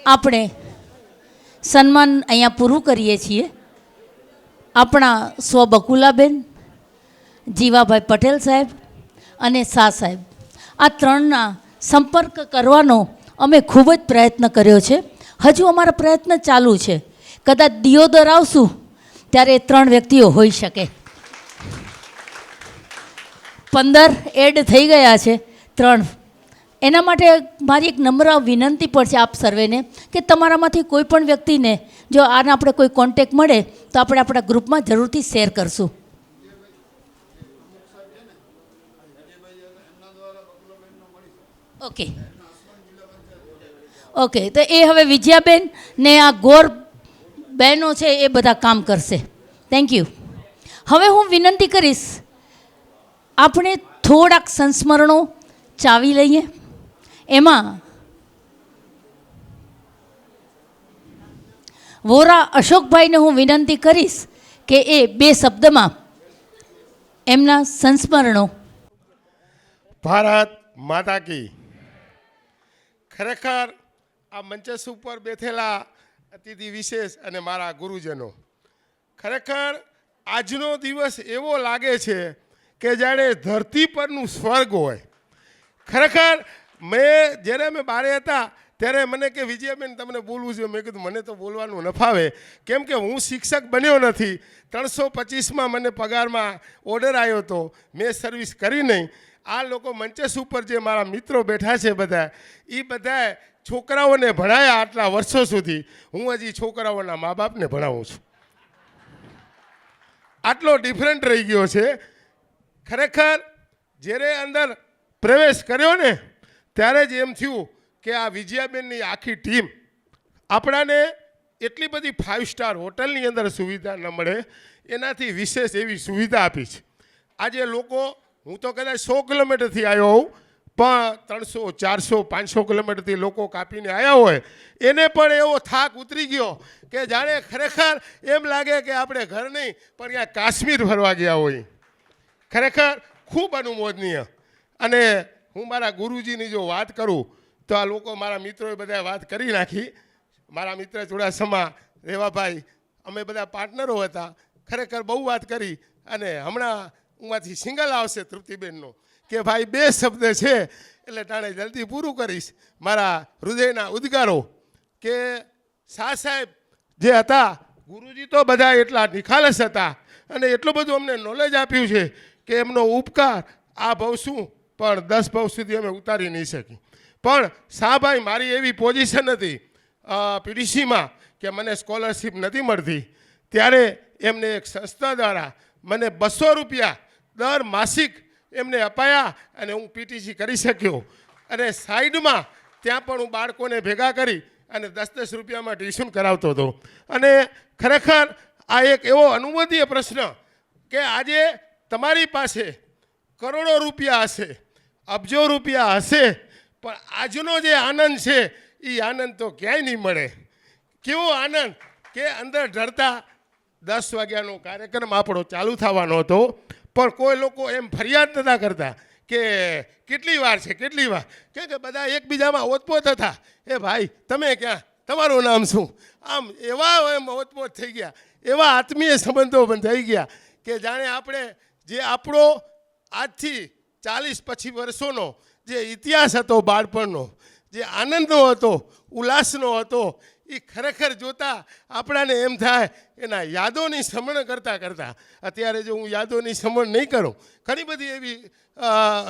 આપણે સન્માન અહીંયા પૂરું કરીએ છીએ. આપણા સ્વ બકુલાબેન, જીવાભાઈ પટેલ સાહેબ અને શાહ સાહેબ, આ ત્રણના સંપર્ક કરવાનો અમે ખૂબ જ પ્રયત્ન કર્યો છે. હજુ અમારા પ્રયત્ન ચાલુ છે. કદાચ દિયોદર આવશું ત્યારે 3 વ્યક્તિઓ હોઈ શકે. 15 એડ થઈ ગયા છે 3. એના માટે મારી એક નમ્ર વિનંતી પણ છે આપ સર્વેને કે તમારામાંથી કોઈ પણ વ્યક્તિને જો આના આપણે કોઈ કોન્ટેક મળે તો આપણે આપણા ગ્રુપમાં જરૂરથી શેર કરશું. ઓકે ઓકે, તો એ હવે વિજયાબેન ને આ ગોર બહેનો છે એ બધા કામ કરશે. Thank you. હવે હું વિનંતી કરીશ આપણે થોડાક સંસ્મરણો ચાવી લઈએ. એમાં વોરા અશોકભાઈને હું વિનંતી કરીશ કે એ 2 શબ્દમાં એમના સંસ્મરણો. ભારત માતા કી. ખરેખર આ મંચસ ઉપર બેઠેલા અતિથિ વિશેષ અને મારા ગુરુજનો, ખરેખર આજનો દિવસ એવો લાગે છે કે જાણે ધરતી પરનું સ્વર્ગ હોય. ખરેખર જ્યારે અમે બારે હતા ત્યારે મને કે વિજયાબેન તમને બોલવું જોઈએ. મેં કીધું મને તો બોલવાનું ન ફાવે, કેમ કે હું શિક્ષક બન્યો નથી. 325માં મને પગારમાં ઓર્ડર આવ્યો હતો, મેં સર્વિસ કરી નહીં. આ લોકો મંચસ ઉપર જે મારા મિત્રો બેઠા છે બધા, એ બધા છોકરાઓને ભણાયા આટલા વર્ષો સુધી. હું હજી છોકરાઓના મા બાપને ભણાવું છું. આટલો ડિફરન્ટ રહી ગયો છે. ખરેખર જ્યારે અંદર પ્રવેશ કર્યો ને ત્યારે જ એમ થયું કે આ વિજયાબેનની આખી ટીમ આપણાને એટલી બધી 5 સ્ટાર હોટલની અંદર સુવિધા ન મળે એનાથી વિશેષ એવી સુવિધા આપી છે. આજે લોકો, હું તો કદાચ 100 કિલોમીટરથી આવ્યો હોઉં, પણ 300, 400, 500 કિલોમીટરથી લોકો કાપીને આવ્યા હોય એને પણ એવો થાક ઉતરી ગયો કે જાણે ખરેખર એમ લાગે કે આપણે ઘર નહીં પણ ત્યાં કાશ્મીર ફરવા ગયા હોય. ખરેખર ખૂબ અનુમોદનીય. અને હું મારા ગુરુજીની જો વાત કરું તો આ લોકો મારા મિત્રોએ બધા વાત કરી નાખી. મારા મિત્ર ચુડાસમા, રેવાભાઈ, અમે બધા પાર્ટનરો હતા. ખરેખર બહુ વાત કરી. અને હમણાં ઉમાંથી સિંગલ આવશે તૃપ્તિબેનનો કે ભાઈ 2 શબ્દ છે એટલે તાણે જલ્દી પૂરું કરીશ. મારા હૃદયના ઉદ્ગારો કે શાહ સાહેબ જે હતા, ગુરુજી તો બધા એટલા નિખાલસ હતા અને એટલું બધું અમને નોલેજ આપ્યું છે કે એમનો ઉપકાર આ ભવ શું પણ 10 ભવ સુધી અમે ઉતારી નહીં શકી. પણ શાહભાઈ, મારી એવી પોઝિશન હતી પીડીસીમાં કે મને સ્કોલરશિપ નથી મળતી, ત્યારે એમને એક સંસ્થા દ્વારા મને 200 રૂપિયા દર માસિક એમને અપાયા અને હું પીટીસી કરી શક્યો. અને સાઈડમાં ત્યાં પણ હું બાળકોને ભેગા કરી અને 10-10 રૂપિયામાં ટ્યુશન કરાવતો હતો. અને ખરેખર આ એક એવો અનુમોદનીય પ્રશ્ન કે આજે તમારી પાસે કરોડો રૂપિયા હશે, અબજો રૂપિયા હશે, પણ આજનો જે આનંદ છે એ આનંદ તો ક્યાંય નહીં મળે. કેવો આનંદ કે અંદર ઢળતા 10 વાગ્યાનો કાર્યક્રમ આપણો ચાલુ થવાનો હતો, પણ કોઈ લોકો એમ ફરિયાદ નહોતા કરતા કે કેટલી વાર છે, કેટલી વાર, કે બધા એકબીજામાં ઓતપોત હતા. એ ભાઈ તમે ક્યાં, તમારું નામ શું, આમ એવા એમ ઓતપોત થઈ ગયા, એવા આત્મીય સંબંધો બંધાઈ ગયા કે જાણે આપણે જે આપણો આજથી 40-25 વર્ષોનો જે ઇતિહાસ હતો, બાળપણનો જે આનંદનો હતો, ઉલ્લાસનો હતો, એ ખરેખર જોતા આપણાને એમ થાય એના યાદોની સ્મરણ કરતાં કરતાં. અત્યારે જો હું યાદોની સ્મરણ નહીં કરું, ઘણી બધી એવી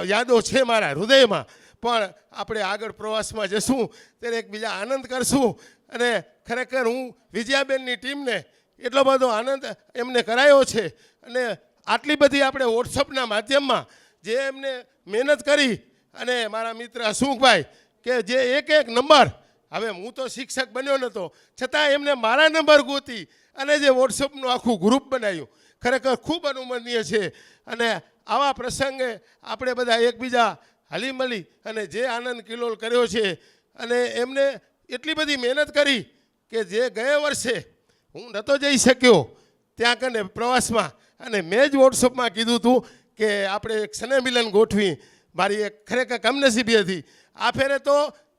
યાદો છે મારા હૃદયમાં, પણ આપણે આગળ પ્રવાસમાં જશું ત્યારે એકબીજા આનંદ કરશું. અને ખરેખર હું વિજયાબેનની ટીમને એટલો બધો આનંદ એમને કરાયો છે. અને આટલી બધી આપણે વોટ્સઅપના માધ્યમમાં જે એમને મહેનત કરી, અને મારા મિત્ર હસમુખભાઈ કે જે એક નંબર, હવે હું તો શિક્ષક બન્યો નહોતો છતાં એમને મારા નંબર ગોતી અને જે વોટ્સઅપનું આખું ગ્રુપ બનાવ્યું, ખરેખર ખૂબ અનુમોદનીય છે. અને આવા પ્રસંગે આપણે બધા એકબીજા હળી મળી અને જે આનંદ કિલોલ કર્યો છે, અને એમને એટલી બધી મહેનત કરી કે જે ગયા વર્ષે હું નહોતો જઈ શક્યો ત્યાં કને પ્રવાસમાં, અને મેં જ વોટ્સઅપમાં કીધું હતું કે આપણે એક સ્નેહમિલન ગોઠવી. મારી એક ખરેખર કમનસીબી હતી. આ ફેરે તો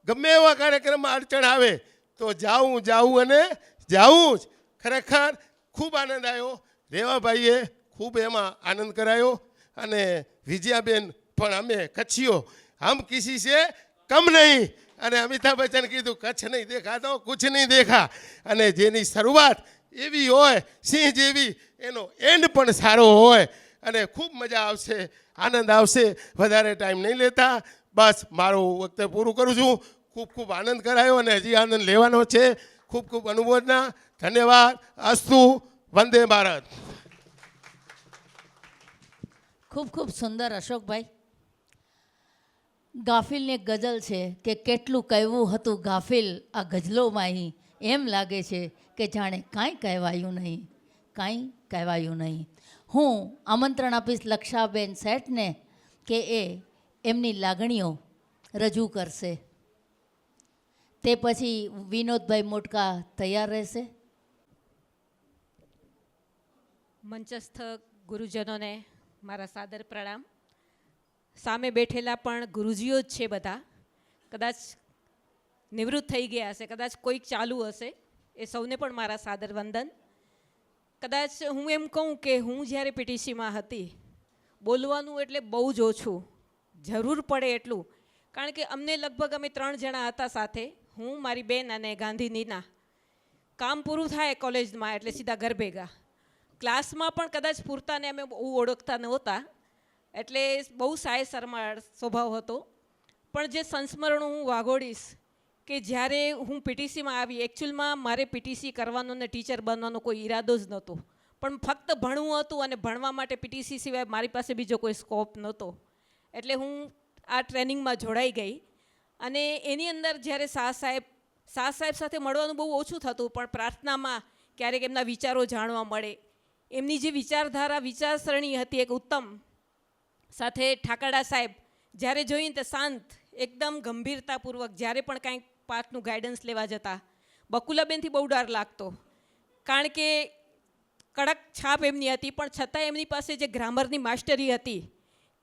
ગમે એવા કાર્યક્રમમાં અડચણ આવે તો જાવું અને જાવું જ. ખરેખર ખૂબ આનંદ આવ્યો. રેવાભાઈએ ખૂબ એમાં આનંદ કરાયો અને વિજયાબેન પણ અમે કચ્છીઓ હમ કિસી સે કમ નહીં, અને અમિતાભ બચ્ચન કીધું કચ્છ નહીં દેખા તો કુછ નહીં દેખા. અને જેની શરૂઆત એવી હોય સિંહ જેવી, એનો એન્ડ પણ સારો હોય અને ખૂબ મજા આવશે, આનંદ આવશે. વધારે ટાઈમ નહીં લેતા, બસ મારું વખતે પૂરું કરું છું. ખૂબ ખૂબ આનંદ કરાયો અને હજી આનંદ લેવાનો છે. ખૂબ ખૂબ અનુમોદના. ધન્યવાદ. અસ્તુ. વંદે ભારત. ખૂબ ખૂબ સુંદર અશોકભાઈ. ગાફિલની એક ગઝલ છે કે કેટલું કહેવું હતું ગાફિલ આ ગઝલોમાં, એમ લાગે છે કે જાણે કાંઈ કહેવાયું નહીં, કાંઈ કહેવાયું નહીં. હું આમંત્રણ આપીશ લક્ષાબેન શેઠને કે એ એમની લાગણીઓ રજૂ કરશે. તે પછી વિનોદભાઈ મોટકા તૈયાર રહેશે. મંચસ્થ ગુરુજનોને મારા સાદર પ્રણામ. સામે બેઠેલા પણ ગુરુજીઓ જ છે બધા. કદાચ નિવૃત્ત થઈ ગયા હશે, કદાચ કોઈક ચાલુ હશે, એ સૌને પણ મારા સાદર વંદન. કદાચ હું એમ કહું કે હું જ્યારે પીટીસીમાં હતી, બોલવાનું એટલે બહુ જ ઓછું, જરૂર પડે એટલું. કારણ કે અમને લગભગ અમે 3 જણા હતા સાથે, હું, મારી બેન અને ગાંધી નીના. કામ પૂરું થાય કોલેજમાં એટલે સીધા ઘર ભેગા. ક્લાસમાં પણ કદાચ પૂરતાને અમે બહુ ઓળખતા નહોતા, એટલે બહુ સાય શરમાળ સ્વભાવ હતો. પણ જે સંસ્મરણો હું વાગોડીશ કે જ્યારે હું પીટીસીમાં આવી, એકચ્યુઅલમાં મારે પીટીસી કરવાનો ને ટીચર બનવાનો કોઈ ઈરાદો જ નહોતો, પણ ફક્ત ભણવું હતું અને ભણવા માટે પીટીસી સિવાય મારી પાસે બીજો કોઈ સ્કોપ નહોતો. એટલે હું આ ટ્રેનિંગમાં જોડાઈ ગઈ. અને એની અંદર જ્યારે શાહ સાહેબ સાથે મળવાનું બહુ ઓછું થતું, પણ પ્રાર્થનામાં ક્યારેક એમના વિચારો જાણવા મળે. એમની જે વિચારધારા, વિચારસરણી હતી એક ઉત્તમ, સાથે ઠાકરડા સાહેબ જ્યારે જોઈને તે શાંત, એકદમ ગંભીરતાપૂર્વક જ્યારે પણ કાંઈક પાઠનું ગાઈડન્સ લેવા જતા. બકુલાબેનથી બહુ ડર લાગતો, કારણ કે કડક છાપ એમની હતી, પણ છતાં એમની પાસે જે ગ્રામરની માસ્ટરી હતી,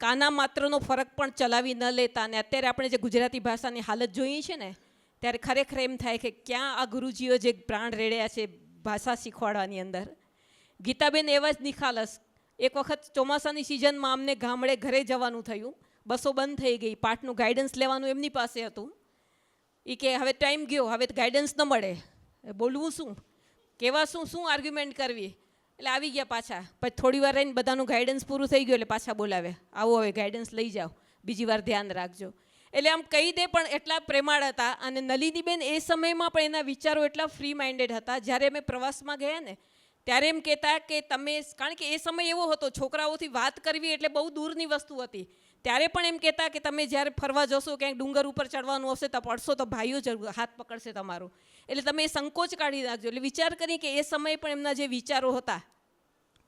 કાના માત્રનો ફરક પણ ચલાવી ન લેતા. અને અત્યારે આપણે જે ગુજરાતી ભાષાની હાલત જોઈએ છે ને, ત્યારે ખરેખર એમ થાય કે ક્યાં આ ગુરુજીઓ જે પ્રાણ રેડ્યા છે ભાષા શીખવાડવાની અંદર. ગીતાબેન એવા જ નિખાલસ. એક વખત ચોમાસાની સિઝનમાં અમને ગામડે ઘરે જવાનું થયું, બસો બંધ થઈ ગઈ, પાઠનું ગાઈડન્સ લેવાનું એમની પાસે હતું. એ કે હવે ટાઈમ ગયો, હવે ગાઈડન્સ ન મળે, બોલવું શું, કેવા શું આર્ગ્યુમેન્ટ કરવી. એટલે આવી ગયા પાછા. પછી થોડી વાર રહીને બધાનું ગાઈડન્સ પૂરું થઈ ગયું એટલે પાછા બોલાવે, આવો હવે ગાઈડન્સ લઈ જાઓ, બીજી વાર ધ્યાન રાખજો. એટલે આમ કહી દે, પણ એટલા પ્રેમાળ હતા. અને નલિનીબેન એ સમયમાં પણ એના વિચારો એટલા ફ્રી માઇન્ડેડ હતા. જ્યારે અમે પ્રવાસમાં ગયા ને ત્યારે એમ કહેતા કે તમે, કારણ કે એ સમય એવો હતો છોકરાઓથી વાત કરવી એટલે બહુ દૂરની વસ્તુ હતી, ત્યારે પણ એમ કહેતા કે તમે જ્યારે ફરવા જશો, ક્યાંક ડુંગર ઉપર ચડવાનું હશે તો પડશો તો ભાઈઓ જ હાથ પકડશે તમારો, એટલે તમે એ સંકોચ કાઢી નાખજો. એટલે વિચાર કરી કે એ સમયે પણ એમના જે વિચારો હતા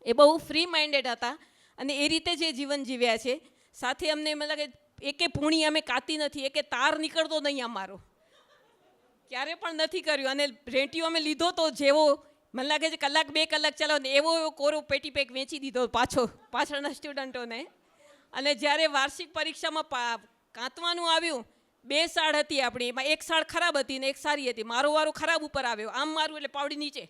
એ બહુ ફ્રી માઇન્ડેડ હતા અને એ રીતે જે જીવન જીવ્યા છે. સાથે અમને એમ લાગે એકે પૂણી અમે કાતી નથી, એકે તાર નીકળતો નહીં અમારો, ક્યારે પણ નથી કર્યું. અને રેંટિયો અમે લીધો તો જેવો મને લાગે છે 1-2 કલાક ચાલો ને એવો કોરો પેટી પેક વેચી દીધો પાછળના સ્ટુડન્ટોને. અને જ્યારે વાર્ષિક પરીક્ષામાં કાંતવાનું આવ્યું, 2 શાળ હતી આપણી, એમાં એક શાળ ખરાબ હતી ને એક સારી હતી. મારો વારો ખરાબ ઉપર આવ્યો, આમ મારું એટલે પાવડી નીચે,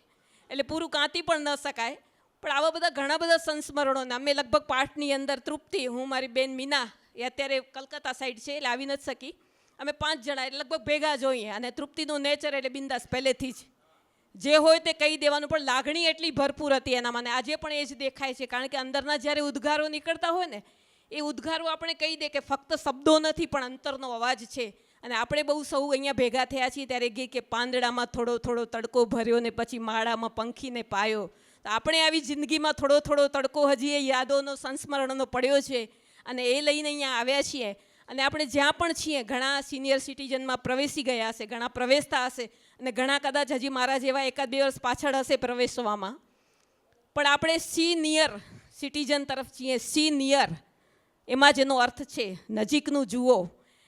એટલે પૂરું કાંતી પણ ન શકાય. પણ આવા બધા ઘણા બધા સંસ્મરણોને અમે લગભગ પાઠની અંદર તૃપ્તિ, હું, મારી બેન મીના, એ અત્યારે કલકત્તા સાઈડ છે એટલે આવી નથી શકી, અમે 5 જણા એટલે લગભગ ભેગા જોઈએ. અને તૃપ્તિનું નેચર એટલે બિંદાસ પહેલેથી જ જે હોય તે કહી દેવાનું, પણ લાગણી એટલી ભરપૂર હતી એનામાં. અને આજે પણ એ જ દેખાય છે, કારણ કે અંદરના જ્યારે ઉદ્ગારો નીકળતા હોય ને, એ ઉદ્ગારો આપણે કહી દે કે ફક્ત શબ્દો નથી પણ અંતરનો અવાજ છે. અને આપણે બહુ સૌ અહીંયા ભેગા થયા છીએ ત્યારે કહે કે પાંદડામાં થોડો થોડો તડકો ભર્યો ને પછી માળામાં પંખીને પાયો. તો આપણે આવી જિંદગીમાં થોડો થોડો તડકો હજી એ યાદોનો, સંસ્મરણોનો પડ્યો છે અને એ લઈને અહીંયા આવ્યા છીએ. અને આપણે જ્યાં પણ છીએ, ઘણા સિનિયર સિટીઝનમાં પ્રવેશી ગયા હશે, ઘણા પ્રવેશતા હશે અને ઘણા કદાચ હજી મારા જેવા 1-2 વર્ષ પાછળ હશે પ્રવેશવામાં. પણ આપણે સિનિયર સિટીઝન તરફ છીએ. સિનિયર એમાં જેનો અર્થ છે નજીકનું જુઓ.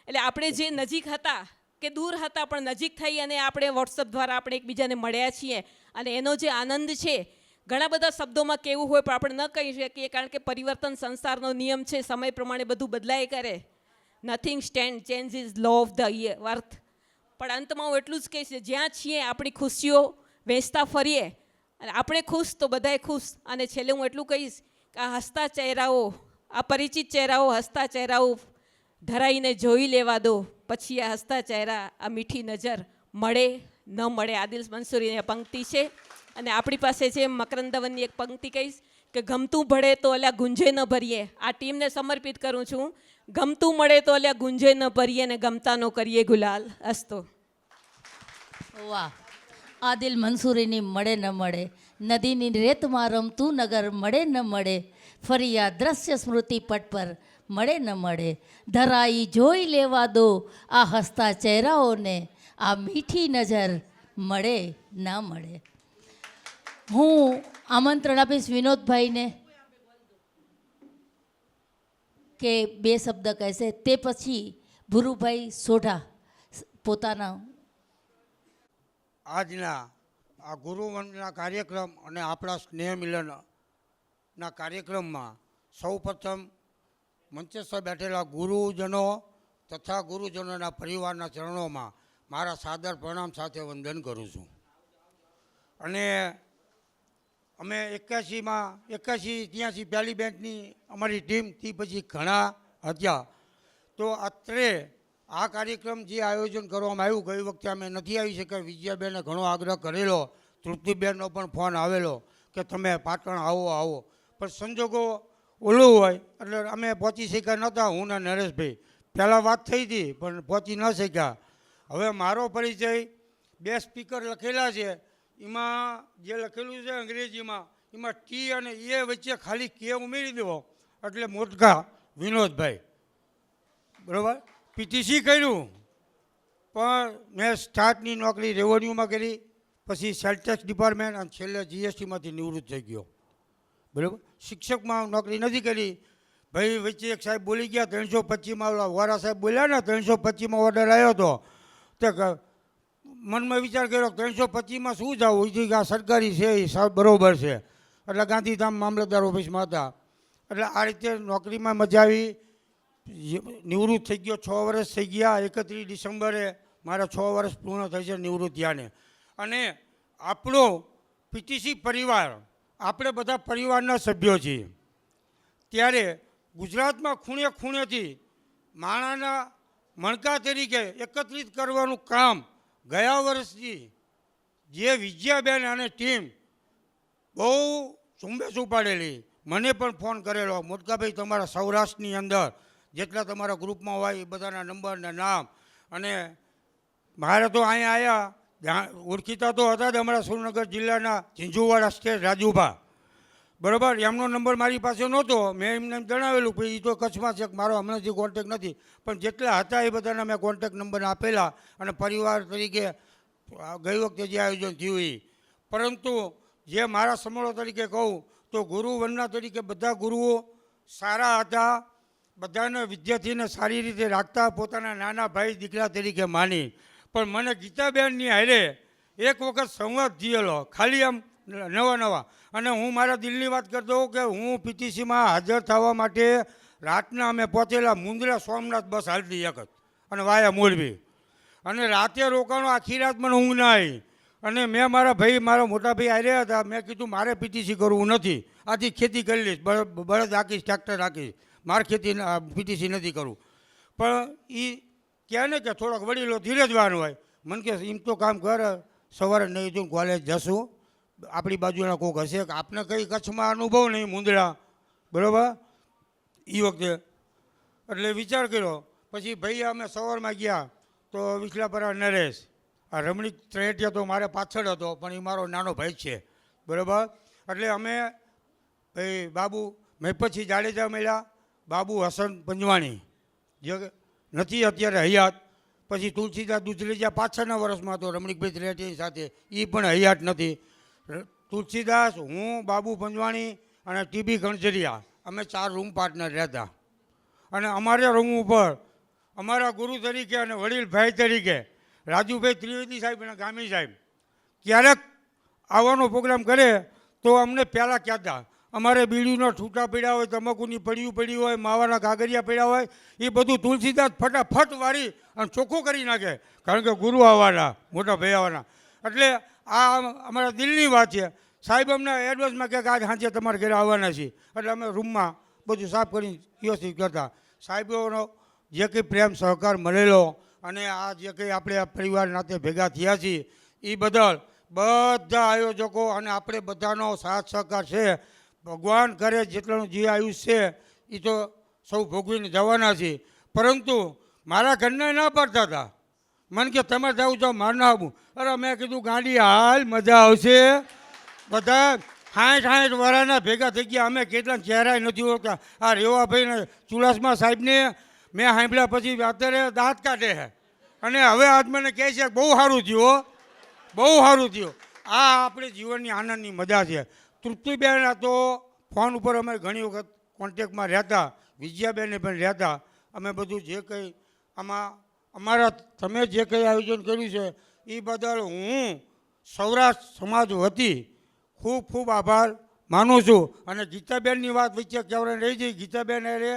એટલે આપણે જે નજીક હતા કે દૂર હતા, પણ નજીક થઈ અને આપણે વોટ્સઅપ દ્વારા આપણે એકબીજાને મળ્યા છીએ. અને એનો જે આનંદ છે ઘણા બધા શબ્દોમાં કેવું હોય પણ આપણે ન કહી શકીએ, કારણ કે પરિવર્તન સંસારનો નિયમ છે, સમય પ્રમાણે બધું બદલાય કરે. Nothing stand, change is law of the earth. પણ અંતમાં હું એટલું જ કહીશ કે જ્યાં છીએ આપણી ખુશીઓ વહેંચતા ફરીએ અને આપણે ખુશ તો બધાય ખુશ. અને છેલ્લે હું એટલું કહીશ કે આ હસતા ચહેરાઓ, આ પરિચિત ચહેરાઓ, હસતા ચહેરાઓ ધરાઈને જોઈ લેવા દો, પછી આ હસતા ચહેરા, આ મીઠી નજર મળે ન મળે. આદિલ મંસૂરીની પંક્તિ છે. અને આપણી પાસે છે મકરંદવનની એક પંક્તિ કહીશ કે ગમતું ભળે તો અલ્યા ગુંજે ન ભરીએ. આ ટીમને સમર્પિત કરું છું. ગમતું મળે તો અલ્યા ગુંજે ન ભરીએ ને ગમતા નો કરીએ ગુલાલ. અસ્તો. વાહ, આદિલ મંસૂરીની મળે ન મળે, નદીની રેતમાં રમતું નગર મળે ન મળે, ફરી આ દ્રશ્ય સ્મૃતિ પટ પર મળે ન મળે, ધરાઈ જોઈ લેવા દો આ હસતા ચહેરાઓને, આ મીઠી નજર મળે ના મળે. હું આમંત્રણ આપીશ વિનોદભાઈને કે બે શબ્દ કહેશે, તે પછી ભુરુભાઈ સોઢા પોતાના આજના આ ગુરુવંદના કાર્યક્રમ અને આપણા સ્નેહ મિલનના કાર્યક્રમમાં સૌપ્રથમ મંચસ્થ બેઠેલા ગુરુજનો તથા ગુરુજનોના પરિવારના ચરણોમાં મારા સાદર પ્રણામ સાથે વંદન કરું છું. અને અમે 81-83 પહેલી બેન્ચની અમારી ટીમ તે પછી ઘણા હતા. તો અત્રે આ કાર્યક્રમ જે આયોજન કરવામાં આવ્યું, ગઈ વખતે અમે નથી આવી શક્યા. વિજયાબેને ઘણો આગ્રહ કરેલો, તૃપ્તિબેનનો પણ ફોન આવેલો કે તમે પાટણ આવો. પણ સંજોગો ઓલું હોય એટલે અમે પહોંચી શક્યા નહોતા. હું ને નરેશભાઈ પહેલાં વાત થઈ હતી પણ પહોંચી ન શક્યા. હવે મારો પરિચય 2 સ્પીકર લખેલા છે, એમાં જે લખેલું છે અંગ્રેજીમાં, એમાં ટી અને એ વચ્ચે ખાલી કે ઉમેરી દેવો એટલે મોટકા વિનોદભાઈ. બરાબર, પીટીસી કર્યું પણ મેં સ્ટાર્ટની નોકરી રેવન્યુમાં કરી, પછી સેલટેક્સ ડિપાર્ટમેન્ટ અને છેલ્લે જીએસટીમાંથી નિવૃત્ત થઈ ગયો. બરાબર, શિક્ષકમાં નોકરી નથી કરી. ભાઈ વચ્ચે એક સાહેબ બોલી ગયા 325માં, ઓલા વોરા સાહેબ બોલ્યા ને 325માં ઓર્ડર આવ્યો હતો, તે મનમાં વિચાર કર્યો 325માં શું જવું, એ આ સરકારી છે એ સાહેબ બરાબર છે. એટલે ગાંધીધામ મામલતદાર ઓફિસમાં હતા. એટલે આ રીતે નોકરીમાં મજા આવી. નિવૃત્ત થઈ ગયો, 6 વર્ષ થઈ ગયા. 31 ડિસેમ્બરે મારા 6 વર્ષ પૂર્ણ થઈ છે નિવૃત્ત થયાને. અને આપણો પીટીસી પરિવાર, આપણે બધા પરિવારના સભ્યો છીએ. ત્યારે ગુજરાતમાં ખૂણે ખૂણેથી માણાના મણકા તરીકે એકત્રિત કરવાનું કામ ગયા વર્ષથી જે વિજયાબેન અને ટીમ બહુ ઝુંબેશ ઉપાડેલી. મને પણ ફોન કરેલો, મોટકાભાઈ તમારા સૌરાષ્ટ્રની અંદર જેટલા તમારા ગ્રુપમાં હોય એ બધાના નંબર ને નામ. અને મારે તો અહીંયા આવ્યા ઓળખીતા તો હતા જ અમારા સુરેન્દ્રનગર જિલ્લાના ઝીંઝુવાડા સ્ટેટ રાજુભા. બરાબર, એમનો નંબર મારી પાસે નહોતો. મેં એમને જણાવેલું કે એ તો કચ્છમાં છે, મારો હમણાંથી કોન્ટેક નથી. પણ જેટલા હતા એ બધાના મેં કોન્ટેક નંબર આપેલા. અને પરિવાર તરીકે ગઈ વખતે જે આયોજન થયું એ. પરંતુ જે મારા સમૂહ તરીકે કહું તો ગુરુવંદના તરીકે બધા ગુરુઓ સારા હતા. બધાને વિદ્યાર્થીને સારી રીતે રાખતા, પોતાના નાના ભાઈ દીકરા તરીકે માની. પણ મને ગીતાબેનની હારે એક વખત સંવાદ થયેલો, ખાલી આમ નવા. અને હું મારા દિલની વાત કરતો હોઉં કે હું પીટીસીમાં હાજર થવા માટે રાતના અમે પહોંચેલા મુંદ્રા સોમનાથ બસ હાલતી એક જ, અને વાયા મોરબી. અને રાતે રોકાણો, આખી રાત મને ઊંઘ ના આવી. અને મેં મારા ભાઈ, મારા મોટા ભાઈ આવ્યા હતા. મેં કીધું મારે પીટીસી કરવું નથી, આથી ખેતી કરી લઈશ, બળદ હાકીશ, ટ્રેક્ટર હાકીશ, મારે ખેતી પીટીસી નથી કરવું. પણ એ કહે ને કે થોડોક વડીલો ધીરજવાન હોય. મને કે એમ તો કામ કર, સવારે નહીં તું કોલેજ જશું, આપણી બાજુના કોઈક હશે કે આપને કંઈ કચ્છમાં અનુભવ નહીં મુંદડા. બરાબર, એ વખતે એટલે વિચાર કર્યો. પછી ભાઈ અમે સવારમાં ગયા તો વિસલાપરા નરેશ, આ રમણીક ત્રેટિયા તો મારે પાછળ હતો પણ એ મારો નાનો ભાઈ છે. બરાબર, એટલે અમે ભાઈ બાબુ મેં પછી જાડેજા મળ્યા, બાબુ હસન પંજવાણી જે નથી અત્યારે હયાત. પછી તુલસીદાસ દુધરેજા પાછળના વર્ષમાં હતો રમણીકભાઈ ત્રેટિયા સાથે, એ પણ હયાત નથી. તુલસીદાસ, હું, બાબુ પંજવાણી અને ટીબી ગણજરિયા, અમે 4 રૂમ પાર્ટનર રહેતા. અને અમારા રૂમ ઉપર અમારા ગુરુ તરીકે અને વડીલ ભાઈ તરીકે રાજુભાઈ ત્રિવેદી સાહેબ અને ગામી સાહેબ ક્યારેક આવવાનો પ્રોગ્રામ કરે તો અમને પહેલાં કહેતા, અમારે બીડીના છૂટા પડ્યા હોય, તમાકુની પડ્યું પડ્યું હોય, માવાના ગાગરિયા પડ્યા હોય, એ બધું તુલસીદાસ ફટાફટ વાળી અને ચોખ્ખું કરી નાખે, કારણ કે ગુરુ આવવાના, મોટા ભાઈ આવવાના. એટલે આ અમારા દિલની વાત છે. સાહેબ અમને એડવાન્સમાં કહે કે આજ સાંજે તમારા ઘરે આવવાના છીએ, એટલે અમે રૂમમાં બધું સાફ કરીને વ્યવસ્થિત કરતા. સાહેબોનો જે કંઈ પ્રેમ સહકાર મળેલો અને આ જે કંઈ આપણે આ પરિવાર નાતે ભેગા થયા છીએ એ બદલ બધા આયોજકો અને આપણે બધાનો સાથ સહકાર છે. ભગવાન કરે જેટલાનું જે આયુષ્ય છે એ તો સૌ ભોગવીને જવાના છે. પરંતુ મારા ઘરના ના પાડતા હતા, મને કે તમે જાઓ જાઓ મારે ના આવું. અરે મેં કીધું ગાડી હાલ મજા આવશે. બધા 60 વર્ષના ભેગા થઈ ગયા. અમે કેટલા ચહેરાય નથી ઓળખતા. આ રેવાભાઈને ચુડાસમા સાહેબને મેં સાંભળ્યા પછી અત્યારે દાંત કાઢે છે. અને હવે આજ મને કહે છે બહુ સારું થયું, બહુ સારું થયું. આ આપણે જીવનની આનંદની મજા છે. તૃપ્તિબેન તો ફોન ઉપર અમે ઘણી વખત કોન્ટેક્ટમાં રહેતા, વિજયાબેનને પણ રહેતા. અમે બધું જે કંઈ આમાં અમારા તમે જે કંઈ આયોજન કર્યું છે એ બદલ હું સૌરાષ્ટ્ર સમાજ વતી ખૂબ ખૂબ આભાર માનું છું. અને ગીતાબેનની વાત વચ્ચે કહેવાય રહી જઈ. ગીતાબેન અરે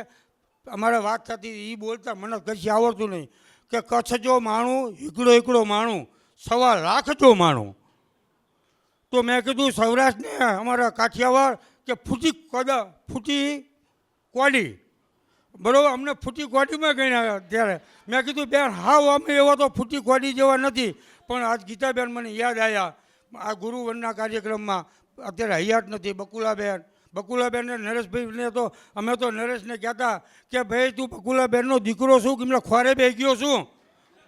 અમારે વાત થતી એ બોલતા મને કશી આવડતું નહીં કે કચ્છ જો માણું એકડો માણું 1.25 લાખ જો માણું. તો મેં કીધું સૌરાષ્ટ્રને અમારા કાઠિયાવાડ કે ફૂટી કોડી, બરાબર, અમને ફૂટી કોડીમાં ગણ્યા. ત્યારે મેં કીધું બેન હાવ અમે એવા તો ફૂટી કોડી જેવા નથી. પણ આજ ગીતાબેન મને યાદ આવ્યા આ ગુરુવનના કાર્યક્રમમાં. અત્યારે હયાત નથી બકુલાબેન ને નરેશભાઈને તો અમે તો નરેશને કહેતા કે ભાઈ તું બકુલાબેનનો દીકરો છું કે ખોરે બે ગયો છું,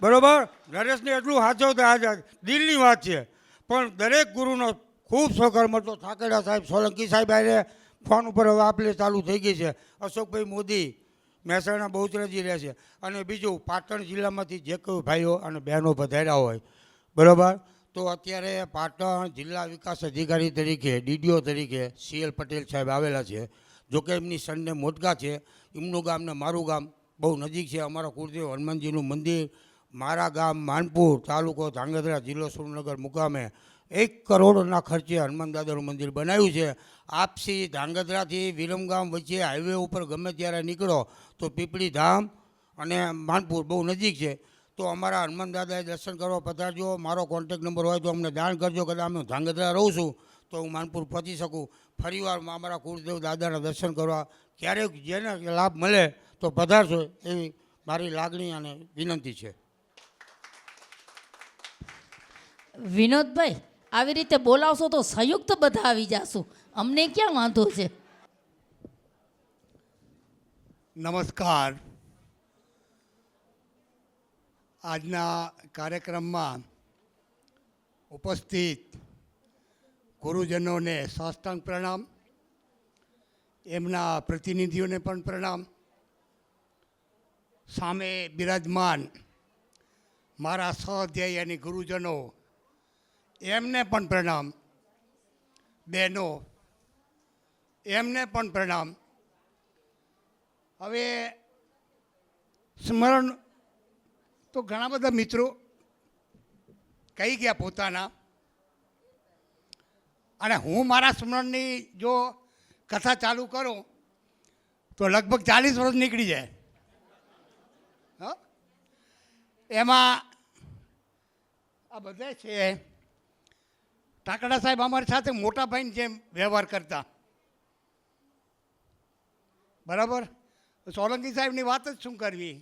બરાબર. નરેશને એટલું સાચવતા આજે દિલની વાત છે. પણ દરેક ગુરુનો ખૂબ સહકાર મળતો. ઠાકરડા સાહેબ, સોલંકી સાહેબ આરે ફોન ઉપર હવે આપણે ચાલુ થઈ ગઈ છે. અશોકભાઈ મોદી મહેસાણા બહુચરાજી રહે છે. અને બીજું પાટણ જિલ્લામાંથી જે કોઈ ભાઈઓ અને બહેનો પધાર્યા હોય, બરાબર. તો અત્યારે પાટણ જિલ્લા વિકાસ અધિકારી તરીકે DDO તરીકે CL પટેલ સાહેબ આવેલા છે. જોકે એમની સનને મોટકા છે. એમનું ગામ ને મારું ગામ બહુ નજીક છે. અમારા કુળદેવ હનુમાનજીનું મંદિર મારા ગામ માનપુર, તાલુકો ધાંગધ્રા, જિલ્લો સુરેન્દ્રનગર મુકામે 1 કરોડના ખર્ચે હનુમાન દાદાનું મંદિર બનાવ્યું છે. આપસી ધાંગધ્રાથી વિરમગામ વચ્ચે હાઈવે ઉપર ગમે ત્યારે નીકળો તો પીપળી ધામ અને માનપુર બહુ નજીક છે. તો અમારા હનુમાન દાદાએ દર્શન કરવા પધારજો. મારો કોન્ટેક નંબર હોય તો અમને જાણ કરજો. કદાચ અમે ધાંગધ્રા રહું છું તો હું માનપુર પહોંચી શકું. ફરીવારમાં અમારા કુળદેવ દાદાના દર્શન કરવા ક્યારેક જેને લાભ મળે તો પધારશો એવી મારી લાગણી અને વિનંતી છે. વિનોદભાઈ, આવી રીતે બોલાવશો તો સંયુક્ત બધા આવી જાશું, અમને ક્યાં વાંધો છે. નમસ્કાર. આજના કાર્યક્રમમાં ઉપસ્થિત ગુરુજનોને સાષ્ટાંગ પ્રણામ, એમના પ્રતિનિધિઓને પણ પ્રણામ. સામે બિરાજમાન મારા સહઅધ્યાયી અને ગુરુજનો એમને પણ પ્રણામ. બહેનો એમને પણ પ્રણામ. હવે સ્મરણ તો ઘણા બધા મિત્રો કહી ગયા પોતાના, અને હું મારા સ્મરણની જો કથા ચાલુ કરું તો લગભગ 40 વર્ષ નીકળી જાય. હા, એમાં આ બધા છે. ટાકડા સાહેબ અમારી સાથે મોટા ભાઈની જેમ વ્યવહાર કરતા, બરાબર. સોલંકી સાહેબની વાત જ શું કરવી.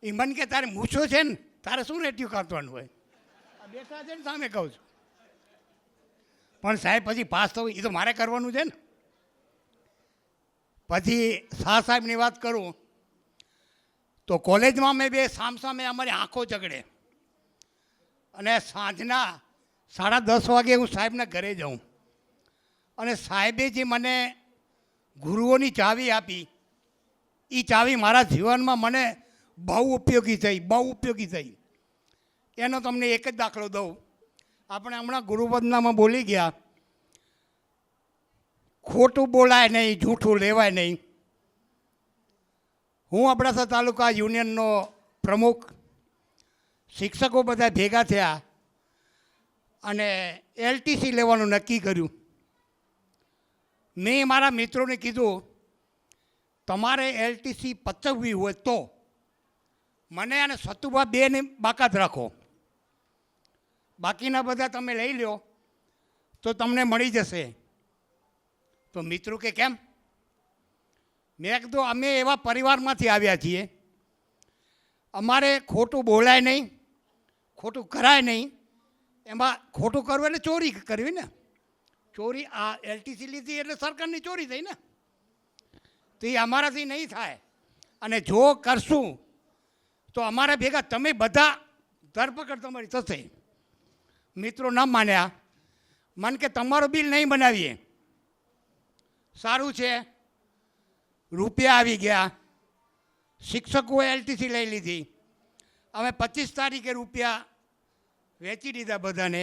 એ મન કે તારે મૂછો છે ને, તારે શું રેટિયું કાઢવાનું હોય. આ બેઠા છે ને સામે કહું છું. પણ સાહેબ પછી પાસ થવું એ તો મારે કરવાનું છે ને. પછી શાહ સાહેબની વાત કરું તો કોલેજમાં મેં બે સામસામે અમારી આંખો ઝઘડે, અને સાંજના 10:30 વાગે હું સાહેબના ઘરે જાઉં, અને સાહેબે જે મને ગુરુઓની ચાવી આપી એ ચાવી મારા જીવનમાં મને બહુ ઉપયોગી થઈ. એનો તમને એક જ દાખલો દઉં. આપણે હમણાં ગુરુવંદનામાં બોલી ગયા, ખોટું બોલાય નહીં, જૂઠું લેવાય નહીં. હું અબડાસા તાલુકા યુનિયનનો પ્રમુખ, શિક્ષકો બધા ભેગા થયા અને LTC લેવાનું નક્કી કર્યું. મેં મારા મિત્રોને કીધું તમારે એલટીસી પચવવી હોય તો મને અને સતુભા બેને બાકાત રાખો, બાકીના બધા તમે લઈ લો તો તમને મળી જશે. તો મિત્રો કે કેમ? મેં કીધું અમે એવા પરિવારમાંથી આવ્યા છીએ, અમારે ખોટું બોલાય નહીં, ખોટું કરાય નહીં. એમાં ખોટું કરવું એટલે ચોરી કરવી ને, ચોરી આ એલટીસી લીધી એટલે સરકારની ચોરી થઈ ને, તો એ અમારાથી નહીં થાય. અને જો કરશું તો અમારા ભેગા તમે બધા ધરપકડ તમારી થશે. મિત્રો ન માન્યા, મન કે તમારું બિલ નહીં બનાવીએ. સારું છે, રૂપિયા આવી ગયા, શિક્ષકોએ એલટીસી લઈ લીધી. અમે 25 તારીખે રૂપિયા વેચી દીધા બધાને,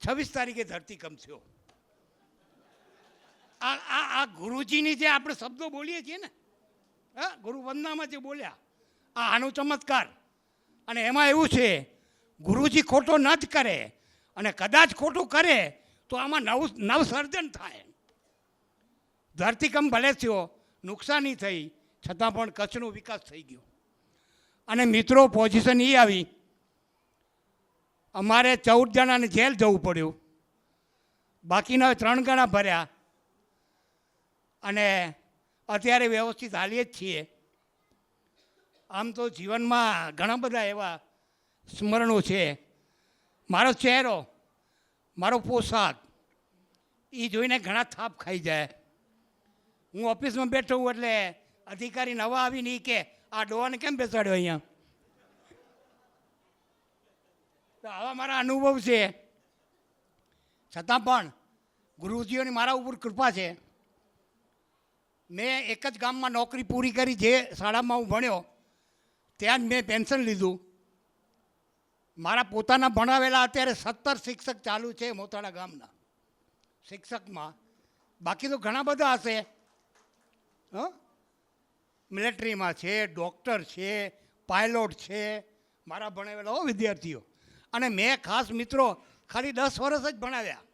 26 તારીખે ધરતીકંપ થયો. આ ગુરુજીની જે આપણે શબ્દો બોલીએ છીએ ને, હા, ગુરુ વંદનામાં જે બોલ્યા, આનો ચમત્કાર. અને એમાં એવું છે, ગુરુજી ખોટો ન જ કરે, અને કદાચ ખોટું કરે તો આમાં નવસર્જન થાય. ધરતીકંપ ભલે થયો, નુકસાની થઈ, છતાં પણ કચ્છનો વિકાસ થઈ ગયો. અને મિત્રો પોઝિશન એ આવી, અમારે 14 જણાને જેલ જવું પડ્યું, બાકીના 3 ગણા ભર્યા. અને અત્યારે વ્યવસ્થિત હાલીએ જ છીએ. આમ તો જીવનમાં ઘણા બધા એવા સ્મરણો છે. મારો ચહેરો, મારો પોશાક, એ જોઈને ઘણા થાપ ખાઈ જાય. હું ઓફિસમાં બેઠો હું એટલે અધિકારી નવા આવીને એ કે આ ડોહાને કેમ બેસાડ્યો અહીંયા? તો આવા મારા અનુભવ છે. છતાં પણ ગુરુજીઓની મારા ઉપર કૃપા છે. મેં એક જ ગામમાં નોકરી પૂરી કરી, જે શાળામાં હું ભણ્યો ત્યાં જ મેં પેન્શન લીધું. મારા પોતાના ભણાવેલા અત્યારે 17 શિક્ષક ચાલુ છે મોતાળા ગામના શિક્ષકમાં. બાકી તો ઘણા બધા હશે, મિલિટરીમાં છે, ડૉક્ટર છે, પાયલોટ છે, મારા ભણાવેલા વિદ્યાર્થીઓ. અને મેં ખાસ મિત્રો ખાલી 10 વર્ષ જ ભણાવ્યા.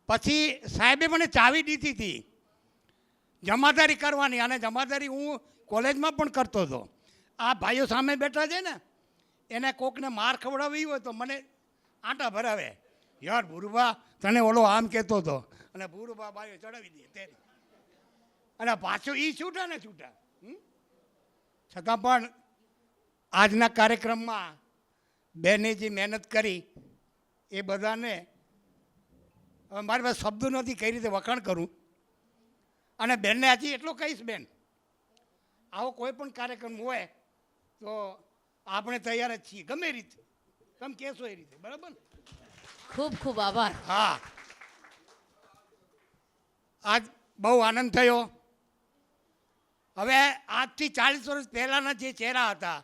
પછી સાહેબે મને ચાવી દીધી હતી જમાદારી કરવાની, અને જમાદારી હું કોલેજમાં પણ કરતો હતો. આ ભાઈઓ સામે બેઠા છે ને, એને કોકને માર ખવડાવી હોય તો મને આંટા ભરાવે, યાર ભૂરુભા તને ઓલો આમ કહેતો હતો, અને ભૂરુભા ભાઈઓ ચડાવી દે તે. અને પાછું એ છૂટા ને છૂટા. છતાં પણ આજના કાર્યક્રમમાં બેને જે મહેનત કરી એ બધાને હવે મારી પાસે શબ્દો નથી કઈ રીતે વખાણ કરું. અને બેનને હજી એટલો કહીશ, બેન આવો કોઈ પણ કાર્યક્રમ હોય તો આપણે તૈયાર જ છીએ, ગમે રીતે તમે કહેશો એ રીતે, બરાબર? ખૂબ ખૂબ આભાર. હા, આજ બહુ આનંદ થયો. હવે આજથી 40 વર્ષ પહેલાંના જે ચહેરા હતા,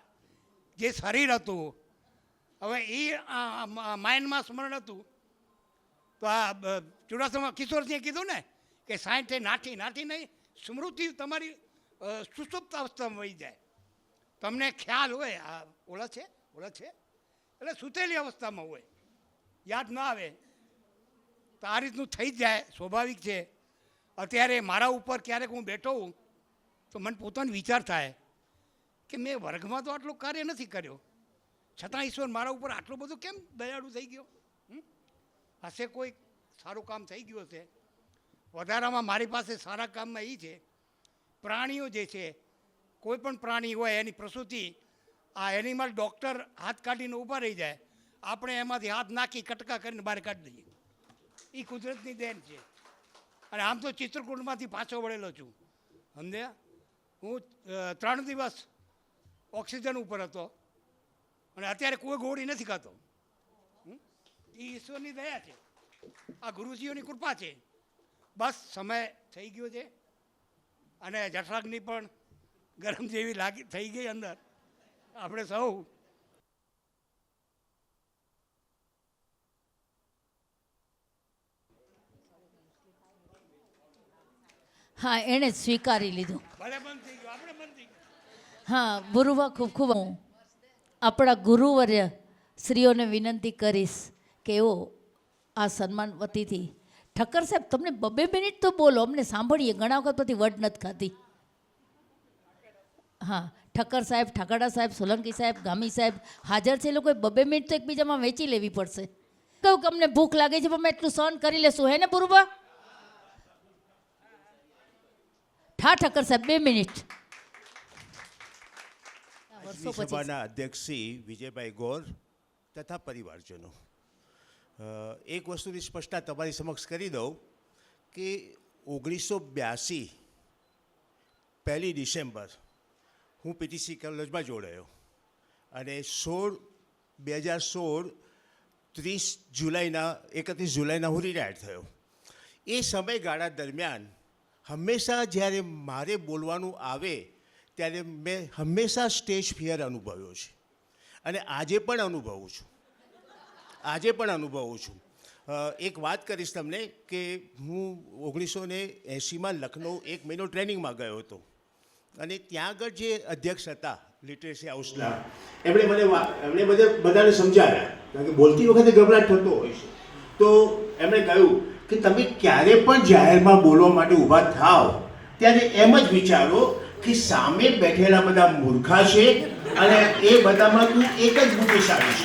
જે શરીર હતું, હવે એ માઇન્ડમાં સ્મરણ હતું. તો આ ચુડાસમા કિશોરસિંહે કીધું ને કે 60 નાઠી નહીં, સ્મૃતિ તમારી સુષુપ્ત અવસ્થામાં વહી જાય. તમને ખ્યાલ હોય આ ઓળખ છે એટલે સૂતેલી અવસ્થામાં હોય, યાદ ના આવે. તો આ રીતનું થઈ જ જાય, સ્વાભાવિક છે. અત્યારે મારા ઉપર ક્યારેક હું બેઠો હોઉં તો મને પોતાનો વિચાર થાય કે મેં વર્ગમાં તો આટલું કાર્ય નથી કર્યો, છતાં ઈશ્વર મારા ઉપર આટલું બધું કેમ દયાળુ થઈ ગયો? હશે કોઈ સારું કામ થઈ ગયું હશે. વધારામાં મારી પાસે સારા કામમાં એ છે, પ્રાણીઓ જે છે, કોઈ પણ પ્રાણી હોય એની પ્રસૂતિ, આ એનિમલ ડૉક્ટર હાથ કાઢીને ઊભા રહી જાય, આપણે એમાંથી હાથ નાખી કટકા કરીને બહાર કાઢી દઈએ. એ કુદરતની દેન છે. અને આમ તો ચિત્રકૂટમાંથી પાછો વળેલો છું, સમજ્યા? હું 3 દિવસ ઓક્સિજન ઉપર હતો, અને અત્યારે કોઈ ગોળી નથી ખાતો. એ ઈશ્વરની દયા છે, આ ગુરુજીઓની કૃપા છે. બસ સમય થઈ ગયો છે, અને જઠરાગ્નિ પણ ગરમ જેવી થઈ ગઈ અંદર. આપણે સૌ હા, એણે જ સ્વીકારી લીધું. ભલે બંધ થઈ ગયું, આપણે બંધ થઈ ગયું. હા, ગુરુવા ખૂબ ખૂબ હું આપણા ગુરુવર્ય શ્રીઓને વિનંતી કરીશ કે એઓ આ સન્માન વતીથી ઠક્કર સાહેબ તમને 2 મિનિટ તો બોલો, અમને સાંભળીએ, ઘણા વખત પછી વડ નથી ખાતી. હા, ઠક્કર સાહેબ, ઠાકરડા સાહેબ, સોલંકી સાહેબ, ગામી સાહેબ હાજર છે. એ લોકોએ 2 મિનિટ તો એકબીજામાં વહેંચી લેવી પડશે. કહું કે અમને ભૂખ લાગે છે પણ અમે એટલું સહન કરી લેશું, હે ને પૂર્વા? ઠક્કર સાહેબ 2 મિનિટ. વર્ષો પછી સભાના અધ્યક્ષ શ્રી વિજયભાઈ ગોર તથા પરિવારજનો, એક વસ્તુની સ્પષ્ટતા તમારી સમક્ષ કરી દઉં કે 1982 1 ડિસેમ્બર હું પીટીસી કોલેજમાં જોડાયો અને 2016 31 જુલાઈના હું રિટાયર થયો. એ સમયગાળા દરમિયાન હંમેશા જ્યારે મારે બોલવાનું આવે ત્યારે મેં હંમેશા સ્ટેજ ફિયર અનુભવ્યો છે અને આજે પણ અનુભવું છું. એક વાત કરીશ તમને કે હું 1980માં લખનઉ 1 મહિનો ટ્રેનિંગમાં ગયો હતો અને ત્યાં આગળ જે અધ્યક્ષ હતા લિટરેસી હાઉસના, એમણે બધાને સમજાવ્યા, કારણ કે બોલતી વખતે ગભરાટ થતો હોય છે. તો એમણે કહ્યું કે તમે ક્યારે પણ જાહેરમાં બોલવા માટે ઊભા થાવ ત્યારે એમ જ વિચારો કે સામે બેઠેલા બધા મૂર્ખા છે અને એ બધામાં તું એક જ બુદ્ધિશાળી છે.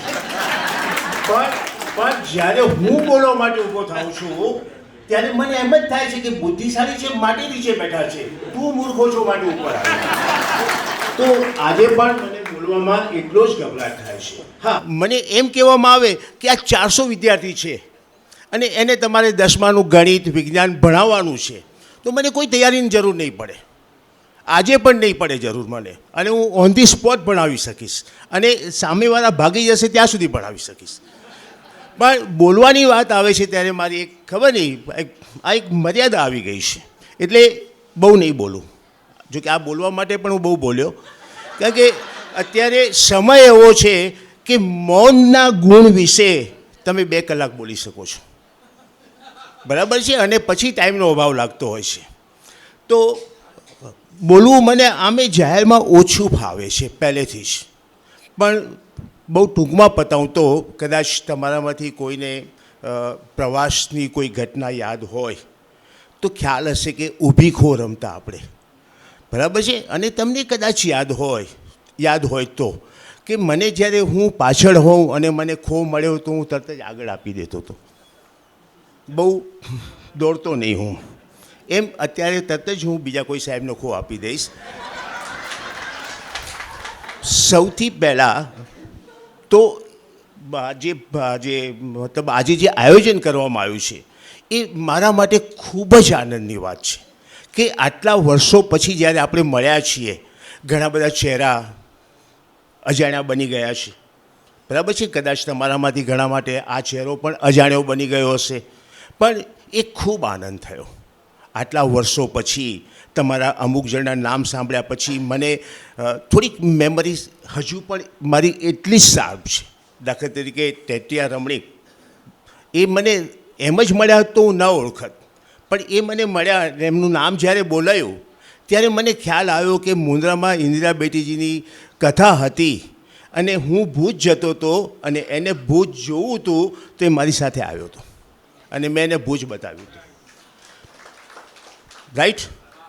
પણ જ્યારે હું બોલવા માટે ઊભો થાઉં છું ત્યારે મને એમ જ થાય છે કે બુદ્ધિશાળી છે માટે નીચે બેઠા છે, તું મૂર્ખો છો માટે ઉપર આવે. તો આજે પણ મને બોલવામાં એટલો જ ગભરાટ થાય છે. હા, મને એમ કહેવામાં આવે કે આ 400 વિદ્યાર્થી છે અને એને તમારે 10માનું ગણિત વિજ્ઞાન ભણાવવાનું છે, તો મને કોઈ તૈયારીની જરૂર નહીં પડે. આજે પણ નહીં પડે જરૂર મને, અને હું ઓન ધી સ્પોટ ભણાવી શકીશ અને સામેવાળા ભાગી જશે ત્યાં સુધી ભણાવી શકીશ. પણ બોલવાની વાત આવે છે ત્યારે મારી એક ખબર નહીં, એક મર્યાદા આવી ગઈ છે, એટલે બહુ નહીં બોલું. જો કે આ બોલવા માટે પણ હું બહુ બોલ્યો, કારણ કે અત્યારે સમય એવો છે કે મૌનના ગુણ વિશે તમે 2 કલાક બોલી શકો છો, બરાબર છે, અને પછી ટાઈમનો અભાવ લાગતો હોય છે. તો બોલવું મને આમે જાહેરમાં ઓછું ફાવે છે પહેલેથી જ. પણ બહુ ટૂંકમાં પતાવું તો કદાચ તમારામાંથી કોઈને પ્રવાસની કોઈ ઘટના યાદ હોય તો ખ્યાલ હશે કે ઊભી ખો રમતા આપણે, બરાબર છે. અને તમને કદાચ યાદ હોય તો કે મને જ્યારે હું પાછળ હોઉં અને મને ખો મળ્યો તો હું તરત જ આગળ આપી દેતો હતો, બહુ દોડતો નહીં હું. એમ અત્યારે તરત જ હું બીજા કોઈ સાહેબનો ખો આપી દઈશ. સૌથી પહેલાં તો મતલબ આજે જે આયોજન કરવામાં આવ્યું છે એ મારા માટે ખૂબ જ આનંદની વાત છે કે આટલા વર્ષો પછી જ્યારે આપણે મળ્યા છીએ, ઘણા બધા ચહેરા અજાણ્યા બની ગયા છે, બરાબર છે. કદાચ તમારામાંથી ઘણા માટે આ ચહેરો પણ અજાણ્યો બની ગયો હશે, પણ એ ખૂબ આનંદ થયો. આટલા વર્ષો પછી તમારા અમુક જણના નામ સાંભળ્યા પછી મને થોડીક મેમરીઝ હજુ પણ મારી એટલી જ શાર્પ છે. દાખલા તરીકે ટેટિયા રમણીક, એ મને એમ જ મળ્યા તો હું ન ઓળખત, પણ એ મને મળ્યા, એમનું નામ જ્યારે બોલાયું ત્યારે મને ખ્યાલ આવ્યો કે મુન્દ્રામાં ઇન્દિરા બેટીજીની કથા હતી અને હું ભુજ જતો હતો અને એને ભુજ જોવું હતું તો એ મારી સાથે આવ્યો હતો અને મેં એને ભુજ બતાવ્યું હતું, રાઈટ.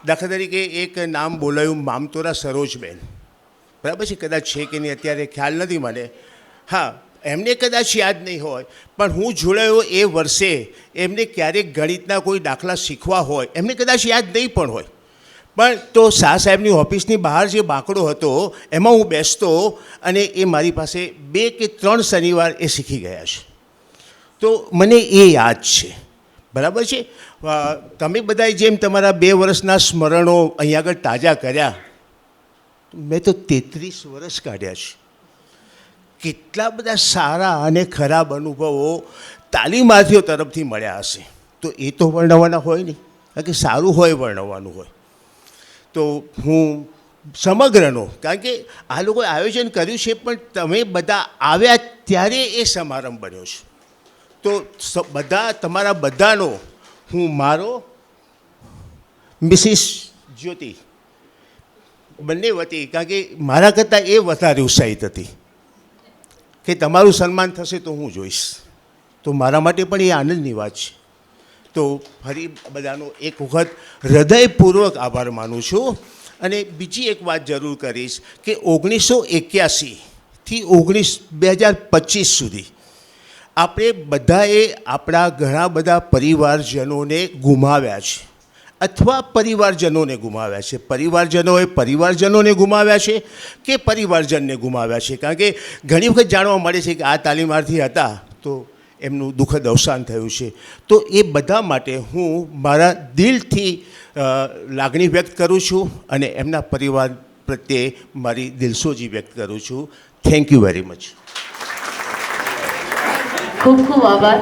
દાખલા તરીકે એક નામ બોલાયું, મામતોરા સરોજબેન, બરાબર છે. કદાચ છે કે નહીં અત્યારે ખ્યાલ નથી મને. હા, એમને કદાચ યાદ નહીં હોય, પણ હું જોડાયો એ વર્ષે એમને ક્યારેક ગણિતના કોઈ દાખલા શીખવા હોય, એમને કદાચ યાદ નહીં પણ હોય, પણ તો શાહ સાહેબની ઓફિસની બહાર જે બાંકડો હતો એમાં હું બેસતો અને એ મારી પાસે 2 કે 3 શનિવાર એ શીખી ગયા છે. તો મને એ યાદ છે, બરાબર છે. તમે બધાએ જેમ તમારા 2 વર્ષના સ્મરણો અહીંયા આગળ તાજા કર્યા, મેં તો 33 વર્ષ કાઢ્યા છે. કેટલા બધા સારા અને ખરાબ અનુભવો તાલીમાર્થીઓ તરફથી મળ્યા હશે, તો એ તો વર્ણવવાના હોય નહીં, કારણ કે સારું હોય વર્ણવવાનું હોય. તો હું સમગ્રનો, કારણ કે આ લોકોએ આયોજન કર્યું છે પણ તમે બધા આવ્યા ત્યારે એ સમારંભ બન્યો છે, તો તમારા બધાનો હું મારો, મિસિસ જ્યોતિ બંને વતી, કારણ કે મારા કરતાં એ વધારે ઉત્સાહિત હતી કે તમારું સન્માન થશે તો હું જોઈશ, તો મારા માટે પણ એ આનંદની વાત છે. તો ફરી બધાનો એક વખત હૃદયપૂર્વક આભાર માનું છું. અને બીજી એક વાત જરૂર કરીશ કે 1981થી 2025 સુધી આપણે બધાએ આપણા ઘણા બધા પરિવારજનોને ગુમાવ્યા છે અથવા પરિવારજનોને ગુમાવ્યા છે. પરિવારજનોએ પરિવારજનોને ગુમાવ્યા છે કે પરિવારજનને ગુમાવ્યા છે. કારણ કે ઘણી વખત જાણવા મળે છે કે આ તાલીમાર્થી હતા તો એમનું દુઃખદ અવસાન થયું છે. તો એ બધા માટે હું મારા દિલથી લાગણી વ્યક્ત કરું છું અને એમના પરિવાર પ્રત્યે મારી દિલસોજી વ્યક્ત કરું છું. Thank you very much. ખૂબ ખૂબ આભાર.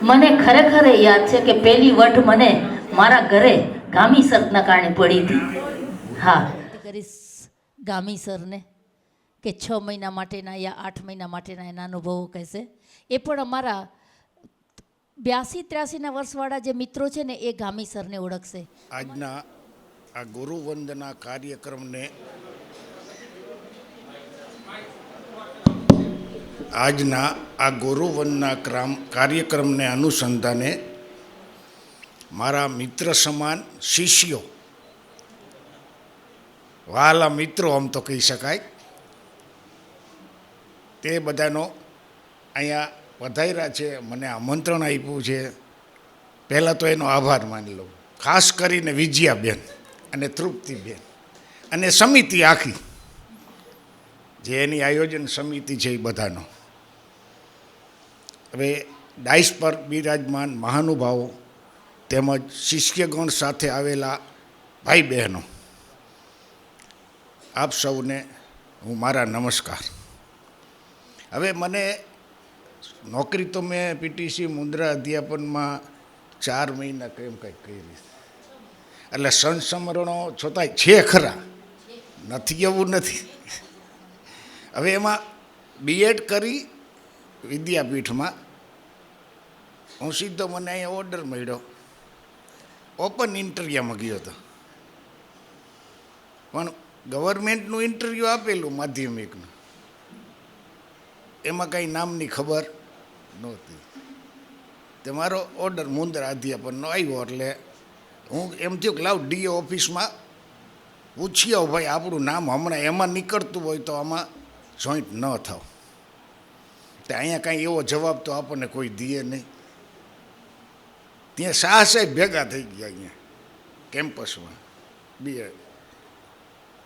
મને ખરેખર એ યાદ છે કે પહેલી વટ મને મારા ઘરે ગામી સરના કારણે પડી હતી. હા, કરીશ ગામી સરને કે 6 મહિના માટેના યા 8 મહિના માટેના એના અનુભવો કહેશે. એ પણ અમારા 82-83ના વર્ષવાળા જે મિત્રો છે ને એ ગામી સરને ઓળખશે. આજના આ ગુરુવંદના કાર્યક્રમને કાર્યક્રમને અનુસંધાને મારા મિત્ર સમાન શિષ્યો, વહાલા મિત્રો આમ તો કહી શકાય, તે બધાનો અહીંયા પધાર્યા છે, મને આમંત્રણ આપ્યું છે. પહેલાં તો એનો આભાર માની લઉં. ખાસ કરીને વિજયાબેન અને તૃપ્તિબેન અને સમિતિ આખી, જે એની આયોજન સમિતિ છે એ બધાનો. હવે ડાયસ પર બિરાજમાન મહાનુભાવો તેમજ શિષ્યગણ સાથે આવેલા ભાઈ બહેનો, આપ સૌને હું મારા નમસ્કાર. હવે મને નોકરી તો મેં પીટીસી મુદ્રા અધ્યાપનમાં 4 મહિના કેમ કંઈક કરી, એટલે સંસ્મરણો છતાંય છે ખરા, નથી એવું નથી. હવે એમાં બીએડ કરી વિદ્યાપીઠમાં હું સીધો, મને અહીંયા ઓર્ડર મળ્યો, ઓપન ઇન્ટરવ્યુમાં ગયો હતો. પણ ગવર્મેન્ટનું ઇન્ટરવ્યૂ આપેલું માધ્યમિકનું, એમાં કાંઈ નામની ખબર નહોતી. તે મારો ઓર્ડર મુદ્રા અધ્યાપનનો આવ્યો એટલે હું એમ થયું કે લાવ ડીઓ ઓફિસમાં પૂછી આવું, ભાઈ આપણું નામ હમણાં એમાં નીકળતું હોય તો આમાં જોઈન્ટ ન થાવ. તે અહીંયા કાંઈ એવો જવાબ તો આપણને કોઈ દે નહીં. ત્યાં શાહ સાહેબ ભેગા થઈ ગયા અહીંયા કેમ્પસમાં બીએડ.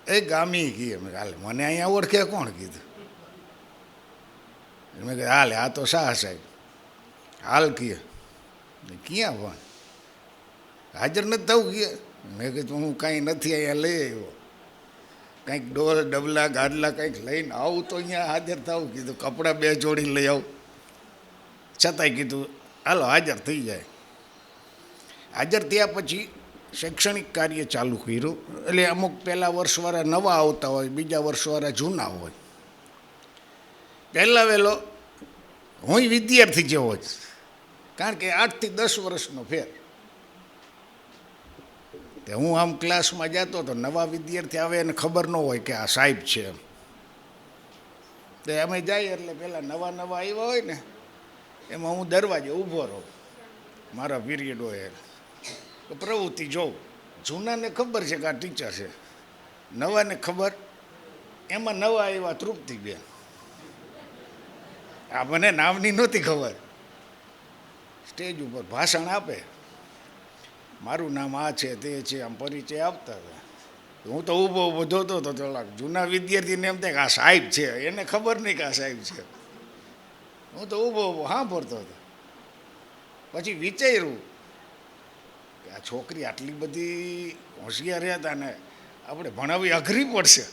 એ ગામી કીએ મેં હાલે, મને અહીંયા ઓળખે કોણ કીધું? મેં કીધું હાલે આ તો શાહ સાહેબ હાલ કીએ. ક્યાં પણ હાજર નથી થવું કીએ. મેં કીધું હું કાંઈ નથી અહીંયા લઈ આવ્યો, કંઈક ડોલ ડબલા ગાડલા કંઈક લઈને આવું તો અહીંયા હાજર થવું કીધું. કપડાં 2 જોડી લઈ આવું, છતાંય કીધું હાલો હાજર થઈ જાય. હાજર થયા પછી શૈક્ષણિક કાર્ય ચાલુ કર્યું. એટલે અમુક પહેલાં વર્ષવાળા નવા આવતા હોય, બીજા વર્ષવાળા જૂના હોય. પહેલાં વહેલો હું વિદ્યાર્થી જેવો જ, કારણ કે 8 થી 10 વર્ષનો ફેર. તે હું આમ ક્લાસમાં જતો હતો, નવા વિદ્યાર્થી આવે એને ખબર ન હોય કે આ સાહેબ છે એમ. તો અમે જઈએ એટલે પહેલાં નવા આવ્યા હોય ને એમાં હું દરવાજે ઊભો રહું, મારા પીરિયડ હોય તો પ્રવૃત્તિ જોઉં. જૂનાને ખબર છે કે આ ટીચર છે, નવાને ખબર. એમાં નવા આવ્યા તૃપ્તિબેન, આ મને નામની નહોતી ખબર. સ્ટેજ ઉપર ભાષણ આપે, મારું નામ આ છે તે છે, આમ પરિચય આપતા હતા. હું તો ઊભો જોતો હતો. થોડાક જૂના વિદ્યાર્થીને એમ થાય કે આ સાહેબ છે, એને ખબર નહીં કે આ સાહેબ છે. હું તો ઊભો સાંભળતો હતો. પછી વિચાર્યું કે આ છોકરી આટલી બધી હોશિયાર હતા ને આપણે ભણાવવી અઘરી પડશે.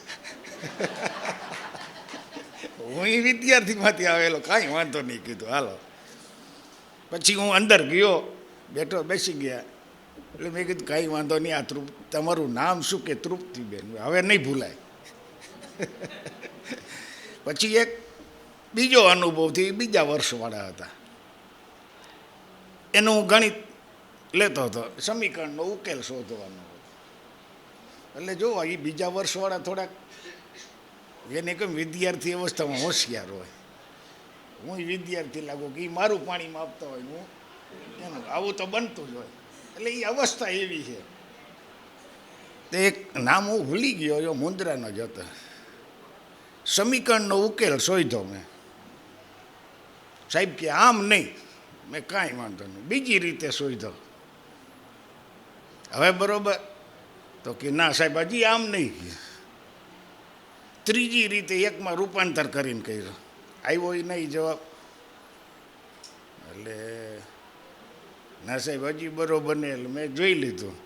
હું એ વિદ્યાર્થીમાંથી આવેલો, કાંઈ વાંધો નહીં કીધું હાલો. પછી હું અંદર ગયો, બેસી ગયા. એટલે મેં કીધું કાંઈ વાંધો નહીં, આ તમારું નામ શું કે? તૃપ્તિબેન. હવે નહીં ભૂલાય. પછી એક બીજો અનુભવથી બીજા વર્ષવાળા હતા, એનું હું ગણિત લેતો હતો, સમીકરણનો ઉકેલ શોધવાનો. એટલે જો એ બીજા વર્ષવાળા થોડાક એને કેમ વિદ્યાર્થી અવસ્થામાં હોશિયાર હોય, હું વિદ્યાર્થી લાગુ કે એ મારું પાણી માપતા હોય, હું એનું આવું તો બનતું જ હોય. એટલે એ અવસ્થા એવી છે. તે એક નામ હું ભૂલી ગયો, જો મુંદ્રાનો જ હતો. સમીકરણનો ઉકેલ શોધ્યો મેં. સાહેબ કે આમ નહીં. મેં કાંઈ વાંધો નહીં, બીજી રીતે શોધ્યો. હવે બરોબર તો કે ના સાહેબ હજી આમ નહીં. ત્રીજી રીતે એકમાં રૂપાંતર કરીને કર્યો, આવ્યો એ નહીં જવાબ. એટલે ના સાહેબ હજી બરોબર નહીં. એટલે મેં જોઈ લીધું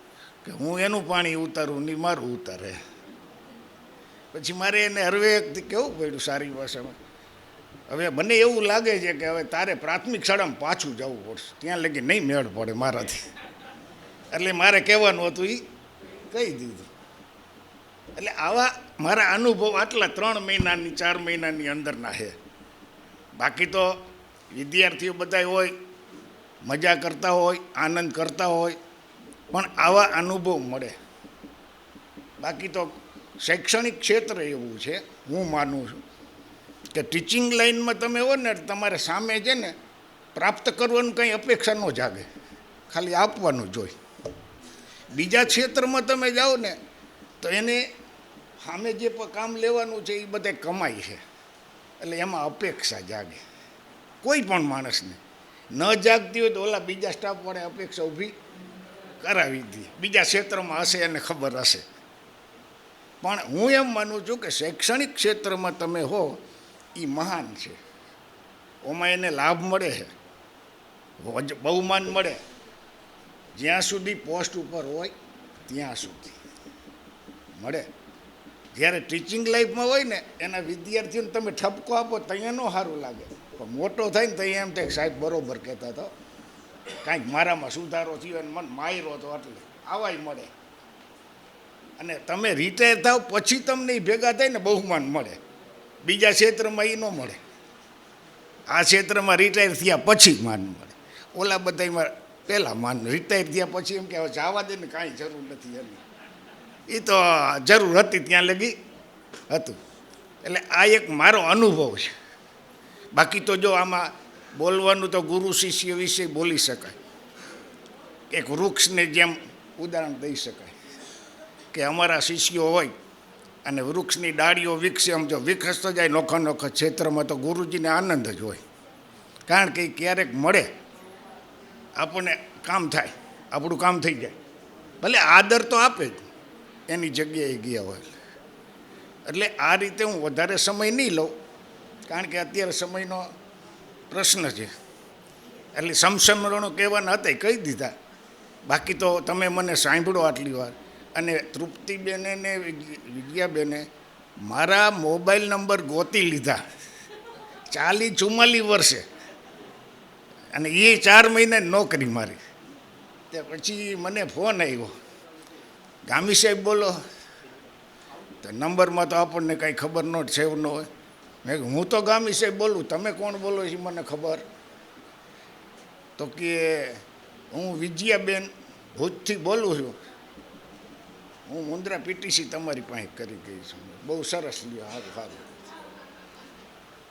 કે હું એનું પાણી ઉતારું નહીં મારું ઉતારે. પછી મારે એને હરવેકથી કેવું પડ્યું સારી ભાષામાં, હવે મને એવું લાગે છે કે હવે તારે પ્રાથમિક શાળામાં પાછું જવું પડશે, ત્યાં લગી નહીં મેળ પડે મારાથી. એટલે મારે કહેવાનું હતું એ કહી દીધું. એટલે આવા મારા અનુભવ આટલા 3 મહિનાની 4 મહિનાની અંદરના છે. બાકી તો વિદ્યાર્થીઓ બધા હોય, મજા કરતા હોય, આનંદ કરતા હોય, પણ આવા અનુભવ મળે. બાકી તો શૈક્ષણિક ક્ષેત્ર એવું છે, હું માનું છું કે ટીચિંગ લાઈનમાં તમે હો ને તમારે સામે છે ને પ્રાપ્ત કરવાનું કંઈ અપેક્ષા ન જાગે, ખાલી આપવાનું જોઈએ. બીજા ક્ષેત્રમાં તમે જાઓ ને તો એને સામે જે કામ લેવાનું છે એ બધે કમાઈ છે, એટલે એમાં અપેક્ષા જાગે. કોઈ પણ માણસને ન જાગતી હોય તો ઓલા બીજા સ્ટાફવાળે અપેક્ષા ઊભી કરાવી દે. બીજા ક્ષેત્રમાં હશે એને ખબર હશે. પણ હું એમ માનું છું કે શૈક્ષણિક ક્ષેત્રમાં તમે હો એ મહાન છે. ઓમાં એને લાભ મળે છે, બહુમાન મળે, જ્યાં સુધી પોસ્ટ ઉપર હોય ત્યાં સુધી મળે. જ્યારે ટીચિંગ લાઈફમાં હોય ને એના વિદ્યાર્થીઓને તમે ઠપકો આપો ત્યાં ન સારું લાગે, પણ મોટો થાય ને ત્યાં એમ થાય સાહેબ બરાબર કહેતા હતો, કાંઈક મારામાં સુધારો થયો અને મને માર્યો હતો, એટલે આવાય મળે. અને તમે રિટાયર થાવ પછી તમને ભેગા થાય ને બહુમાન મળે. બીજા ક્ષેત્રમાં એ ન મળે. આ ક્ષેત્રમાં રિટાયર થયા પછી માન મળે. ઓલા બધામાં પહેલાં માન, રિટાયર થયા પછી એમ કે હવે જવા દે ને કાંઈ જરૂર નથી એમ. એ તો જરૂર હતી ત્યાં લગી હતું. એટલે આ એક મારો અનુભવ છે. બાકી તો જો આમાં બોલવાનું તો ગુરુ શિષ્ય વિશે બોલી શકાય. એક વૃક્ષને જેમ ઉદાહરણ દઈ શકાય કે અમારા શિષ્યો હોય અને વૃક્ષની ડાળીઓ વિકસે, આમ જો વિકસતો જાય નોખા નોખા ક્ષેત્રમાં તો ગુરુજીને આનંદ જ હોય. કારણ કે ક્યારેક મળે આપણને, કામ થાય, આપણું કામ થઈ જાય. ભલે આદર તો આપે જ એની જગ્યાએ ગયા હોય. એટલે આ રીતે હું વધારે સમય નહીં લઉં, કારણ કે અત્યારે સમયનો પ્રશ્ન છે. એટલે સમસમરણો કહેવાના હતા કહી દીધા. બાકી તો તમે મને સાંભળો આટલી વાર. અને તૃપ્તિબેને ને વિજયાબેને મારા મોબાઈલ નંબર ગોતી લીધા 40-44 વર્ષે, અને એ 4 મહિને નોકરી મારી. તે પછી મને ફોન આવ્યો, ગામી સાહેબ બોલો. તો નંબરમાં તો આપણને કાંઈ ખબર ન સેવ ન હોય. મેં કીધું હું તો ગામી સાહેબ બોલું, તમે કોણ બોલો છે મને ખબર. તો કે હું વિજયાબેન ભુજથી બોલું છું, હું મુંદ્રા પીટીસી તમારી પાસે કરી ગઈ છું. બહુ સરસ લ્યો, સારું સારું.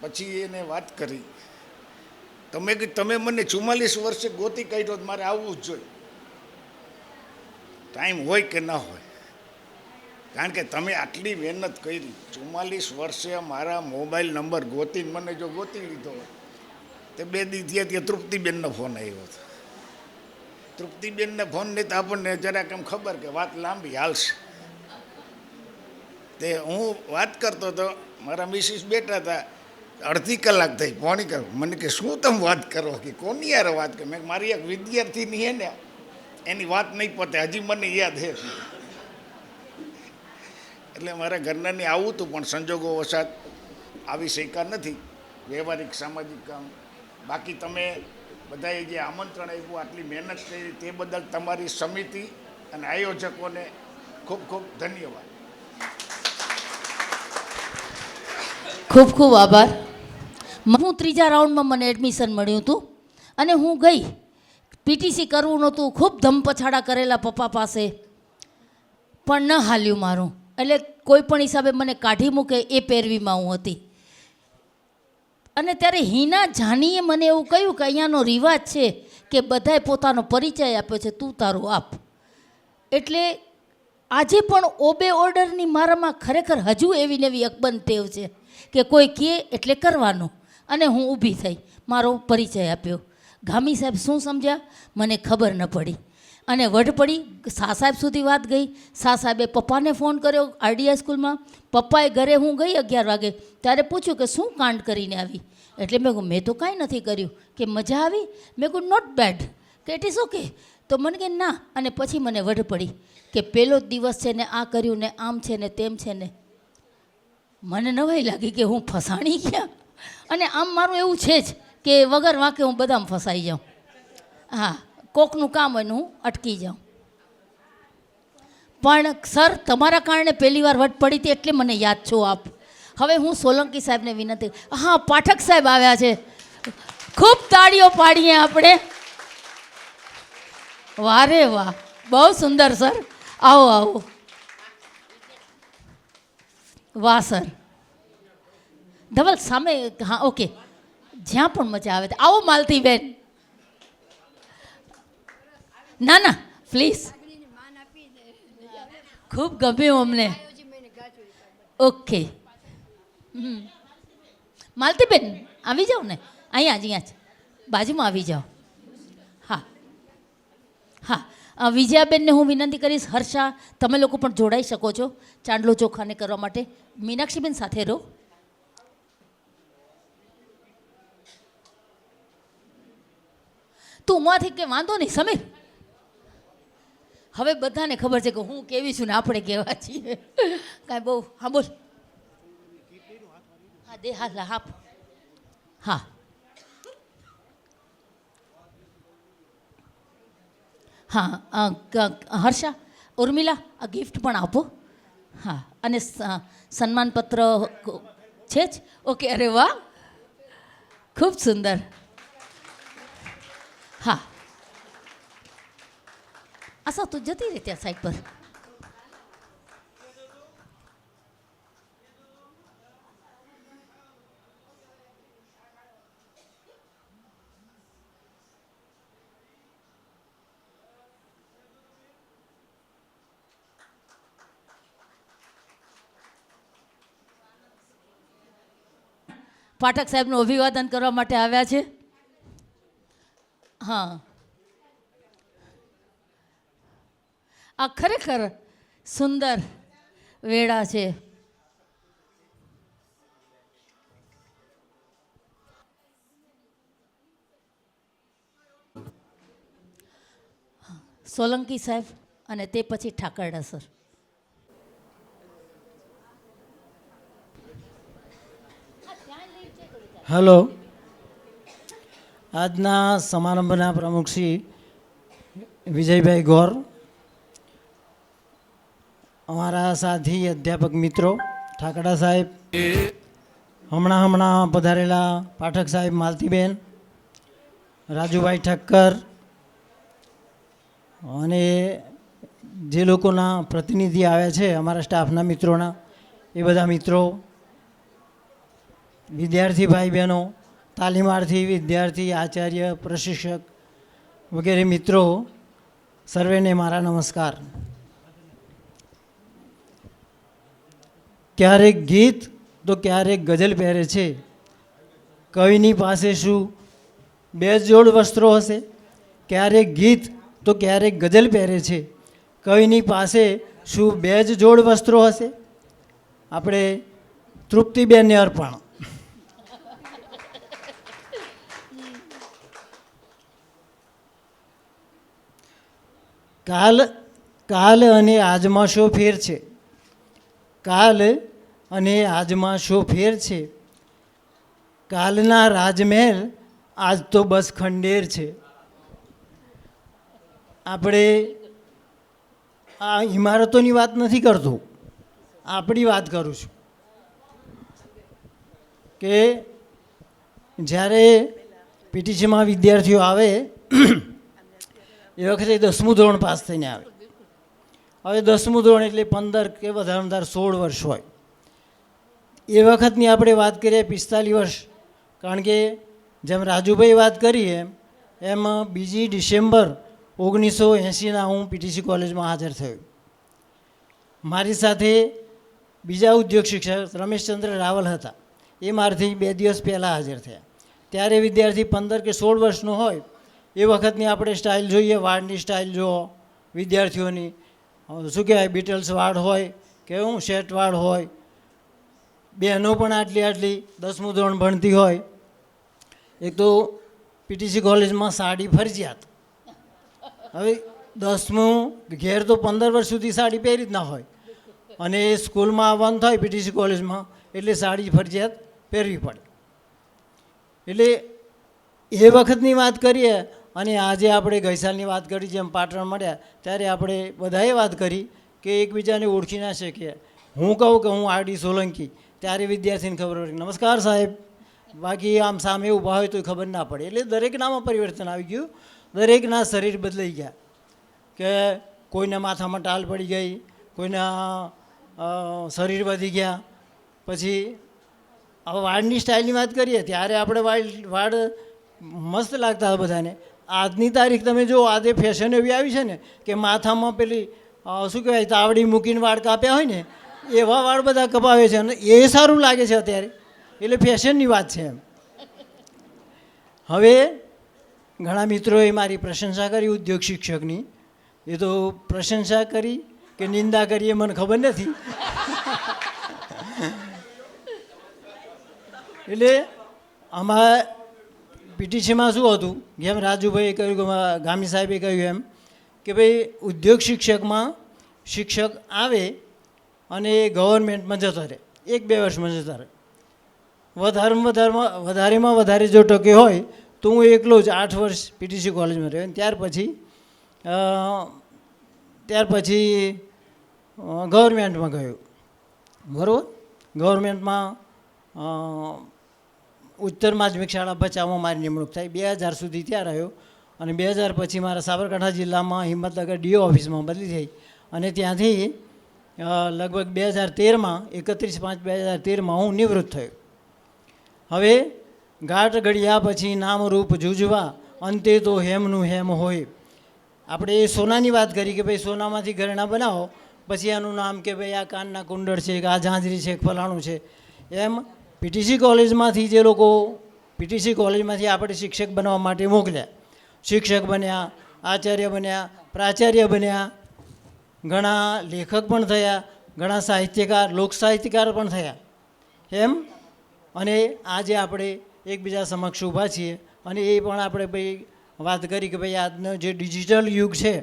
પછી એને વાત કરી, તમે કે તમે મને 44 વર્ષે ગોતી કાઢ્યો તો મારે આવવું જ જોઈએ. ટાઈમ હોય કે ના હોય, કારણ કે તમે આટલી મહેનત કરી, 44 વર્ષે મારા મોબાઈલ નંબર ગોતીને મને જો ગોતી લીધો હોય તો 2 દી થયા ત્યાં તૃપ્તિબેનનો ફોન આવ્યો હતો. તૃપ્તિબેનને ફોન નહીં તો આપણને જરાક એમ ખબર કે વાત લાંબી હાલશે. તે હું વાત કરતો હતો, મારા મિસિસ બેઠા હતા, અડધી કલાક થઈ, પોણી કલાક. મને કે શું તમે વાત કરો, કે કોની યાર વાત કરો? મેં મારી એક વિદ્યાર્થીની હે ને એની વાત નહીં પતે, હજી મને યાદ છે. એટલે મારા ઘરનાને આવું હતું, પણ સંજોગો વસાત આવી શક્યા નથી, વ્યવહારિક સામાજિક કામ. બાકી તમે બધાએ જે આમંત્રણ આપ્યું, આટલી મહેનત કરી, તે બદલ તમારી સમિતિ અને આયોજકોને ખૂબ ખૂબ ધન્યવાદ. ખૂબ ખૂબ આભાર. હું 3જા રાઉન્ડમાં મને એડમિશન મળ્યું હતું અને હું ગઈ. પીટીસી કરવું નહોતું, ખૂબ ધમપછાડા કરેલા પપ્પા પાસે, પણ ન હાલ્યું મારું. એટલે કોઈ પણ હિસાબે મને કાઢી મૂકે એ પેરવીમાં હું હતી. અને ત્યારે હિના જાનીએ મને એવું કહ્યું કે અહીંયાનો રિવાજ છે કે બધાએ પોતાનો પરિચય આપ્યો છે, તું તારું આપ. એટલે આજે પણ ઓબે ઓર્ડરની મારામાં ખરેખર હજુ એવી ને એવી અકબંધ ટેવ છે કે કોઈ કહે એટલે કરવાનું. અને હું ઊભી થઈ, મારો પરિચય આપ્યો. ગામી સાહેબ શું સમજ્યા મને ખબર ન પડી. અને વઢ પડી શાહ સાહેબ સુધી વાત ગઈ. શાહ સાહેબે પપ્પાને ફોન કર્યો આરડીઆઈ સ્કૂલમાં. પપ્પાએ ઘરે હું ગઈ 11 વાગે, ત્યારે પૂછ્યું કે શું કાંડ કરીને આવી. એટલે મેં કહ્યું મેં તો કાંઈ નથી કર્યું. કે મજા આવી? મેં કહ્યું નોટ બેડ, કે ઇટ ઇઝ ઓકે. તો મને કે ના. અને પછી મને વઢ પડી કે પહેલો જ દિવસ છે ને આ કર્યું ને આમ છે ને તેમ છે ને. મને નવાઈ લાગી કે હું ફસાણી ગયા. અને આમ મારું એવું છે જ કે વગર વાંકે હું બધામાં ફસાઈ જાઉં. હા, કોકનું કામ હોય ને હું અટકી જાઉં. પણ સર તમારા કારણે પહેલી વાર વટ પડી હતી એટલે મને યાદ છો આપ. હવે હું સોલંકી સાહેબને વિનંતી, હા પાઠક સાહેબ આવ્યા છે, ખૂબ તાળીઓ પાડીએ આપણે. વાહ રે વાહ, બહુ સુંદર સર. આવો આવો. વાહ સર. ધવલ સામે, હા ઓકે, જ્યાં પણ મજા આવે આવો માલતીબેન. ના ના પ્લીઝ, ખૂબ ગમ્યું અમને. ઓકે માલતીબેન આવી જાઓ ને, અહીંયા જ બાજુમાં આવી જાઓ. હા હા, વિજયાબેનને હું વિનંતી કરીશ, હર્ષા તમે લોકો પણ જોડાઈ શકો છો ચાંદલો ચોખાને કરવા માટે. મીનાક્ષીબેન સાથે રહો. તું ઉમાથી કે વાંધો નહીં સમીર, હવે બધાને ખબર છે કે હું કેવી છું ને આપણે કેવા છીએ. કાંઈ બહુ, હા બોલ. હા દે, હા હા હા હા. હર્ષા, ઉર્મિલા આ ગિફ્ટ પણ આપો. હા, અને સન્માનપત્ર છે જ? ઓકે, અરે વાહ, ખૂબ સુંદર. હા આશા તું જતી રહી ત્યાં સાઈડ પર. પાઠક સાહેબનું અભિવાદન કરવા માટે આવ્યા છે. હા, આ ખરેખર સુંદર વેળા છે. સોલંકી સાહેબ અને તે પછી ઠાકરડા સર. હેલો, આજના સમારંભના પ્રમુખ શ્રી વિજયભાઈ ગોર, અમારા સાથી અધ્યાપક મિત્રો ઠાકડા સાહેબ, હમણાં પધારેલા પાઠક સાહેબ, માલતીબેન, રાજુભાઈ ઠક્કર, અને જે લોકોના પ્રતિનિધિ આવ્યા છે અમારા સ્ટાફના મિત્રોના, એ બધા મિત્રો, વિદ્યાર્થી ભાઈ બહેનો, તાલીમાર્થી, વિદ્યાર્થી, આચાર્ય, પ્રશિક્ષક વગેરે મિત્રો, સર્વેને મારા નમસ્કાર. ક્યારેક ગીત તો ક્યારેક ગઝલ પહેરે છે. કવિની પાસે શું 2 જોડ વસ્ત્રો હશે? ક્યારેક ગીત તો ક્યારેક ગઝલ પહેરે છે. કવિની પાસે શું 2 જોડ વસ્ત્રો હશે? આપણે તૃપ્તિબેનને અર્પણ. કાલ અને આજમાં શો ફેર છે? કાલ અને આજમાં શો ફેર છે? કાલના રાજમહેલ આજ તો બસ ખંડેર છે. આપણે આ ઇમારતોની વાત નથી કરતો, આપણી વાત કરું છું કે જ્યારે પીટીસીમાં વિદ્યાર્થીઓ આવે એ વખતે 10મું ધોરણ પાસ થઈને આવે. હવે 10મું ધોરણ એટલે 15 કે વધારે 16 વર્ષ હોય. એ વખતની આપણે વાત કરીએ 45 વર્ષ, કારણ કે જેમ રાજુભાઈ વાત કરી એમ એમાં 2 ડિસેમ્બર 1980ના હું પીટીસી કોલેજમાં હાજર થયો. મારી સાથે બીજા ઉદ્યોગ શિક્ષક રમેશચંદ્ર રાવલ હતા. એ મારાથી 2 દિવસ પહેલાં હાજર થયા. ત્યારે વિદ્યાર્થી 15 કે 16 વર્ષનો હોય એ વખતની આપણે સ્ટાઇલ જોઈએ, વાળની સ્ટાઇલ જુઓ વિદ્યાર્થીઓની, શું કહેવાય, બીટલ્સ વાળ હોય કે હું શેટ વાળ હોય. બહેનો પણ આટલી 10મું ધોરણ ભણતી હોય. એક તો પીટીસી કોલેજમાં સાડી ફરજિયાત. હવે 10મું ઘેર તો 15 વર્ષ સુધી સાડી પહેરી જ ના હોય, અને એ સ્કૂલમાં આવવાનું થાય પીટીસી કોલેજમાં એટલે સાડી ફરજિયાત પહેરવી પડે. એટલે એ વખતની વાત કરીએ અને આજે આપણે ગઈ સાલની વાત કરી, જેમ પાટણ મળ્યા ત્યારે આપણે બધાએ વાત કરી કે એકબીજાને ઓળખી ના શકીએ. હું કહું કે હું આરડી સોલંકી, ત્યારે વિદ્યાર્થીને ખબર પડે નમસ્કાર સાહેબ, બાકી આમ સામે ઊભા હોય તો ખબર ના પડે. એટલે દરેકનામાં પરિવર્તન આવી ગયું, દરેકના શરીર બદલાઈ ગયા. કે કોઈના માથામાં ટાલ પડી ગઈ, કોઈના શરીર વધી ગયા. પછી હવે વાળની સ્ટાઇલની વાત કરીએ ત્યારે આપણે વાળ મસ્ત લાગતા હતા બધાને. આજની તારીખ તમે જો, આજે ફેશન એવી આવી છે ને કે માથામાં પેલી શું કહેવાય તાવડી મૂકીને વાળ કાપ્યા હોય ને એવા વાળ બધા કપાવે છે, અને એ સારું લાગે છે અત્યારે. એટલે ફેશનની વાત છે એમ. હવે ઘણા મિત્રોએ મારી પ્રશંસા કરી ઉદ્યોગ શિક્ષકની. એ તો પ્રશંસા કરી કે નિંદા કરી એ મને ખબર નથી. એટલે આમાં પીટીસીમાં શું હતું, જેમ રાજુભાઈએ કહ્યું, ગામી સાહેબે કહ્યું એમ કે ભાઈ ઉદ્યોગ શિક્ષકમાં શિક્ષક આવે અને ગવર્મેન્ટમાં જતો રહે, 1-2 વર્ષમાં જતો રહે. વધારેમાં વધારે જો ટકે હોય તો હું એકલો જ 8 વર્ષ પીટીસી કોલેજમાં રહ્યો. ત્યાર પછી ગવર્મેન્ટમાં ગયો. બરાબર, ગવર્મેન્ટમાં ઉત્તર માધ્યમિક શાળા ભચાઉમાં મારી નિમણૂક થઈ. 2000 સુધી ત્યાં રહ્યો, અને 2000 પછી મારા સાબરકાંઠા જિલ્લામાં હિંમતનગર ડીઓ ઓફિસમાં બદલી થઈ, અને ત્યાંથી લગભગ 2013માં 31/5/2013માં હું નિવૃત્ત થયો. હવે ગાંઠ ઘડ્યા પછી નામ રૂપ જુજવા, અંતે તો હેમનું હેમ હોય. આપણે એ સોનાની વાત કરી કે ભાઈ સોનામાંથી ઘરેણાં બનાવો, પછી એનું નામ કે ભાઈ આ કાનના કુંડળ છે કે આ ઝાંઝરી છે કે ફલાણું છે. એમ પીટીસી કોલેજમાંથી જે લોકો પીટીસી કોલેજમાંથી આપણે શિક્ષક બનવા માટે મોકલ્યા, શિક્ષક બન્યા, આચાર્ય બન્યા, પ્રાચાર્ય બન્યા, ઘણા લેખક પણ થયા, ઘણા સાહિત્યકાર, લોક સાહિત્યકાર પણ થયા. એમ અને આજે આપણે એકબીજા સમક્ષ ઊભા છીએ. અને એ પણ આપણે ભાઈ વાત કરી કે ભાઈ આજનો જે ડિજિટલ યુગ છે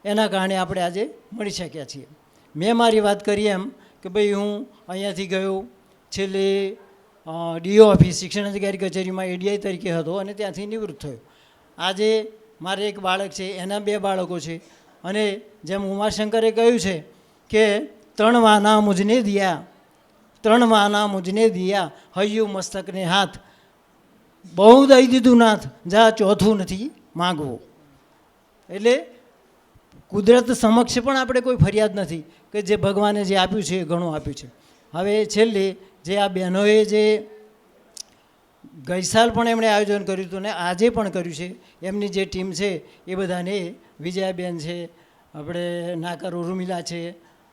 એના કારણે આપણે આજે મળી શક્યા છીએ. મેં મારી વાત કરી એમ કે ભાઈ હું અહીંયાથી ગયો, છેલ્લે ડીઓ ઓફિસ શિક્ષણ અધિકારી કચેરીમાં એડીઆઈ તરીકે હતો, અને ત્યાંથી નિવૃત્ત થયો. આજે મારે એક બાળક છે, એના 2 બાળકો છે. અને જેમ ઉમાશંકરે કહ્યું છે કે 3 વાના મુજને દિયા, 3 વાના મુજને દિયા, હૈયું મસ્તકને હાથ, બહુ દઈ દીધું નાથ, જા ચોથું નથી માગવું. એટલે કુદરત સમક્ષ પણ આપણે કોઈ ફરિયાદ નથી, કે જે ભગવાને જે આપ્યું છે એ ઘણું આપ્યું છે. હવે છેલ્લે જે આ બહેનોએ જે ગઈ સાલ પણ એમણે આયોજન કર્યું હતું ને આજે પણ કર્યું છે, એમની જે ટીમ છે એ બધાને, વિજયાબેન છે, આપણે નાકર ઉર્મિલા છે,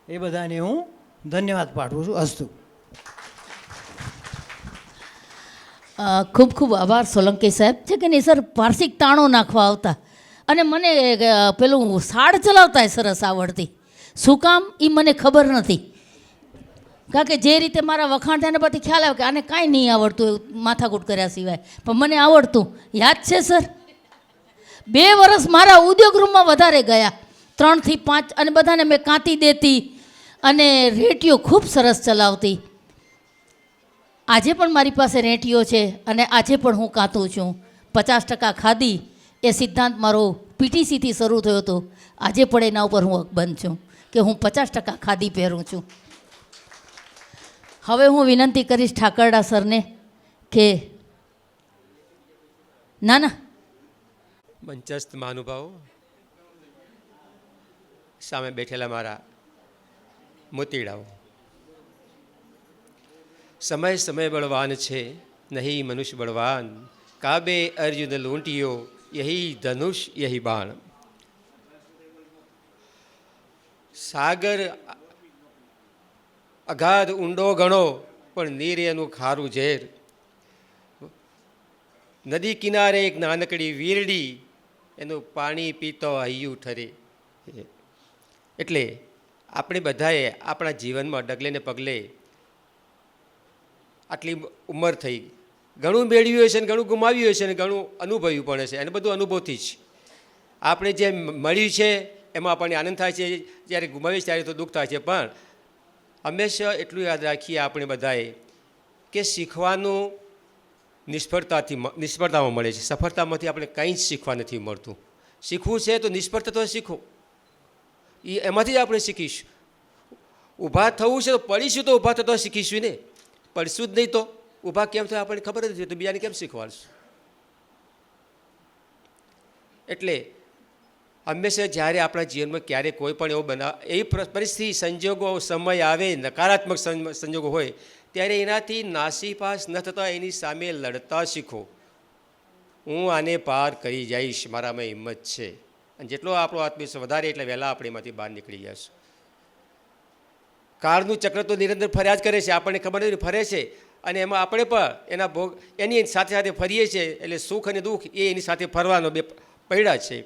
એ બધાને હું ધન્યવાદ પાઠવું છું. અસ્તુ. ખૂબ ખૂબ આભાર સોલંકી સાહેબ. છે કે નહીં સર, વાર્ષિક તાણો નાખવા આવતા, અને મને પેલું સાડ ચલાવતા સરસ આવડતી. શું કામ એ મને ખબર નથી, કારણ કે જે રીતે મારા વખાણ થયા ને પછી ખ્યાલ આવ્યો કે આને કાંઈ નહીં આવડતું માથાકૂટ કર્યા સિવાય, પણ મને આવડતું. યાદ છે સર, 2 વર્ષ મારા ઉદ્યોગ રૂમમાં વધારે ગયા, 3 થી 5, અને બધાને મેં કાંતી દેતી અને રેટીઓ ખૂબ સરસ ચલાવતી. આજે પણ મારી પાસે રેટીઓ છે, અને આજે પણ હું કાંતું છું. 50% ખાદી એ સિદ્ધાંત મારો પીટીસીથી શરૂ થયો હતો. આજે પણ એના ઉપર હું અકબંધ છું કે હું 50% ખાદી પહેરું છું. હવે હું વિનંતી કરીશ ઠાકરડા સરને કે ના મંચસ્થ મહાનુભાવો, સામે બેઠેલા મારા મોતીડાઓ, સમય બળવાન છે નહીં મનુષ્ય બળવાન, કાબે અર્જુન લૂંટિયો યહી ધનુષ યહી બાણ. સાગર અગાધ ઊંડો ઘણો, પણ નીર એનું ખારું ઝેર. નદી કિનારે એક નાનકડી વીરડી, એનું પાણી પીતો હૈયું ઠરે. એટલે આપણે બધાએ આપણા જીવનમાં ડગલે ને પગલે આટલી ઉંમર થઈ, ઘણું મેળવ્યું હશે ને ઘણું ગુમાવ્યું હશે ને ઘણું અનુભવ્યું પણ હશે, અને બધું અનુભવથી જ. આપણે જે મળ્યું છે એમાં આપણને આનંદ થાય છે, જ્યારે ગુમાવીએ ત્યારે તો દુઃખ થાય છે. પણ હંમેશા એટલું યાદ રાખીએ આપણે બધાએ કે શીખવાનું નિષ્ફળતામાં મળે છે, સફળતામાંથી આપણે કંઈ જ શીખવા નથી મળતું. શીખવું છે તો નિષ્ફળતા તો શીખો, એમાંથી જ આપણે શીખીશું. ઊભા થવું છે તો પડીશું તો ઊભા થતા શીખીશું ને, પડશું જ નહીં તો ઊભા કેમ થાય આપણને ખબર જ નથી, તો બીજાને કેમ શીખવાડશું? એટલે હંમેશા જ્યારે આપણા જીવનમાં ક્યારેક કોઈ પણ એવો એવી પરિસ્થિતિ, સંજોગો, સમય આવે, નકારાત્મક સંજોગો હોય, ત્યારે એનાથી નાસીપાસ ન થતા એની સામે લડતા શીખો. હું આને પાર કરી જઈશ, મારામાં હિંમત છે. અને જેટલો આપણો આત્મવિશ્વાસ વધારે એટલે વહેલા આપણે એમાંથી બહાર નીકળી જઈશું. કાળનું ચક્ર તો નિરંતર ફર્યા જ કરે છે, આપણને ખબર નથી ફરે છે, અને એમાં આપણે પણ એના ભોગ એની સાથે સાથે ફરીએ છીએ. એટલે સુખ અને દુઃખ એ એની સાથે ફરવાનો બે પૈડા છે.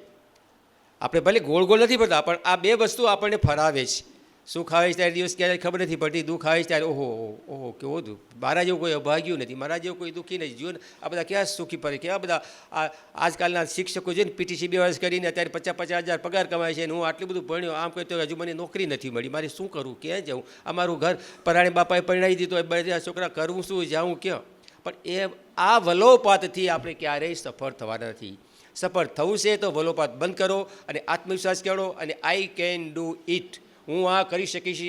આપણે ભલે ગોળ ગોળ નથી ફરતા, પણ આ બે વસ્તુ આપણને ફરાવે છે. સુખ આવે છે ત્યારે દિવસ ક્યારે ખબર નથી પડતી, દુઃખ આવે છે ત્યારે ઓહો ઓહો કેવો દુઃખ, મારા જેવું કોઈ અભાગ્યું નથી, મારા જેવું કોઈ દુઃખી નથી. જીવન આ બધા ક્યાં સુખી પડે, કેવા બધા આજકાલના શિક્ષકો છે ને, પીટીસી 2 વર્ષ કરીને અત્યારે 50,000 પગાર કમાય છે, અને હું આટલું બધું ભણ્યો, આમ કહેતો હજુ મને નોકરી નથી મળી, મારે શું કરવું, ક્યાં જાઉં? અમારું ઘર પરાણે બાપાએ પરણાવી દીધું, બધા છોકરા કરવું શું, જાઉં ક્યાં? પણ એ આ વલોપાતથી આપણે ક્યારેય સફળ થવાના નથી. સફળ થવું છે તો વલોપાત બંધ કરો અને આત્મવિશ્વાસ કરો, અને આઈ કેન ડુ ઇટ, હું આ કરી શકીશ.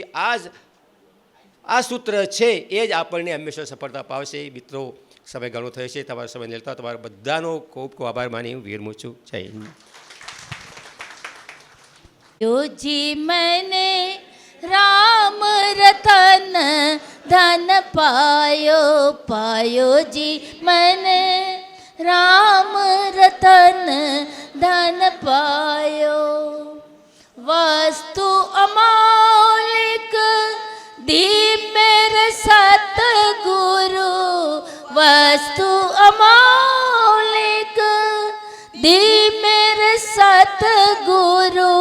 આ સૂત્ર છે એ જ આપણને હંમેશા સફળતા પાવશે. મિત્રો, સમય ઘણો થયો છે, તમારો સમય લેતા તમારા બધાનો ખૂબ ખૂબ આભાર માની હું વિરમું છું. જય હિન્દ. યોજી મને રામ રતન ધન પાયો, પાયો જી મને રામ રતન ધન પાયો. वस्तु अमौलिक दी मेरे सतगुरु, वस्तु अमौलिक दी मेरे सतगुरु,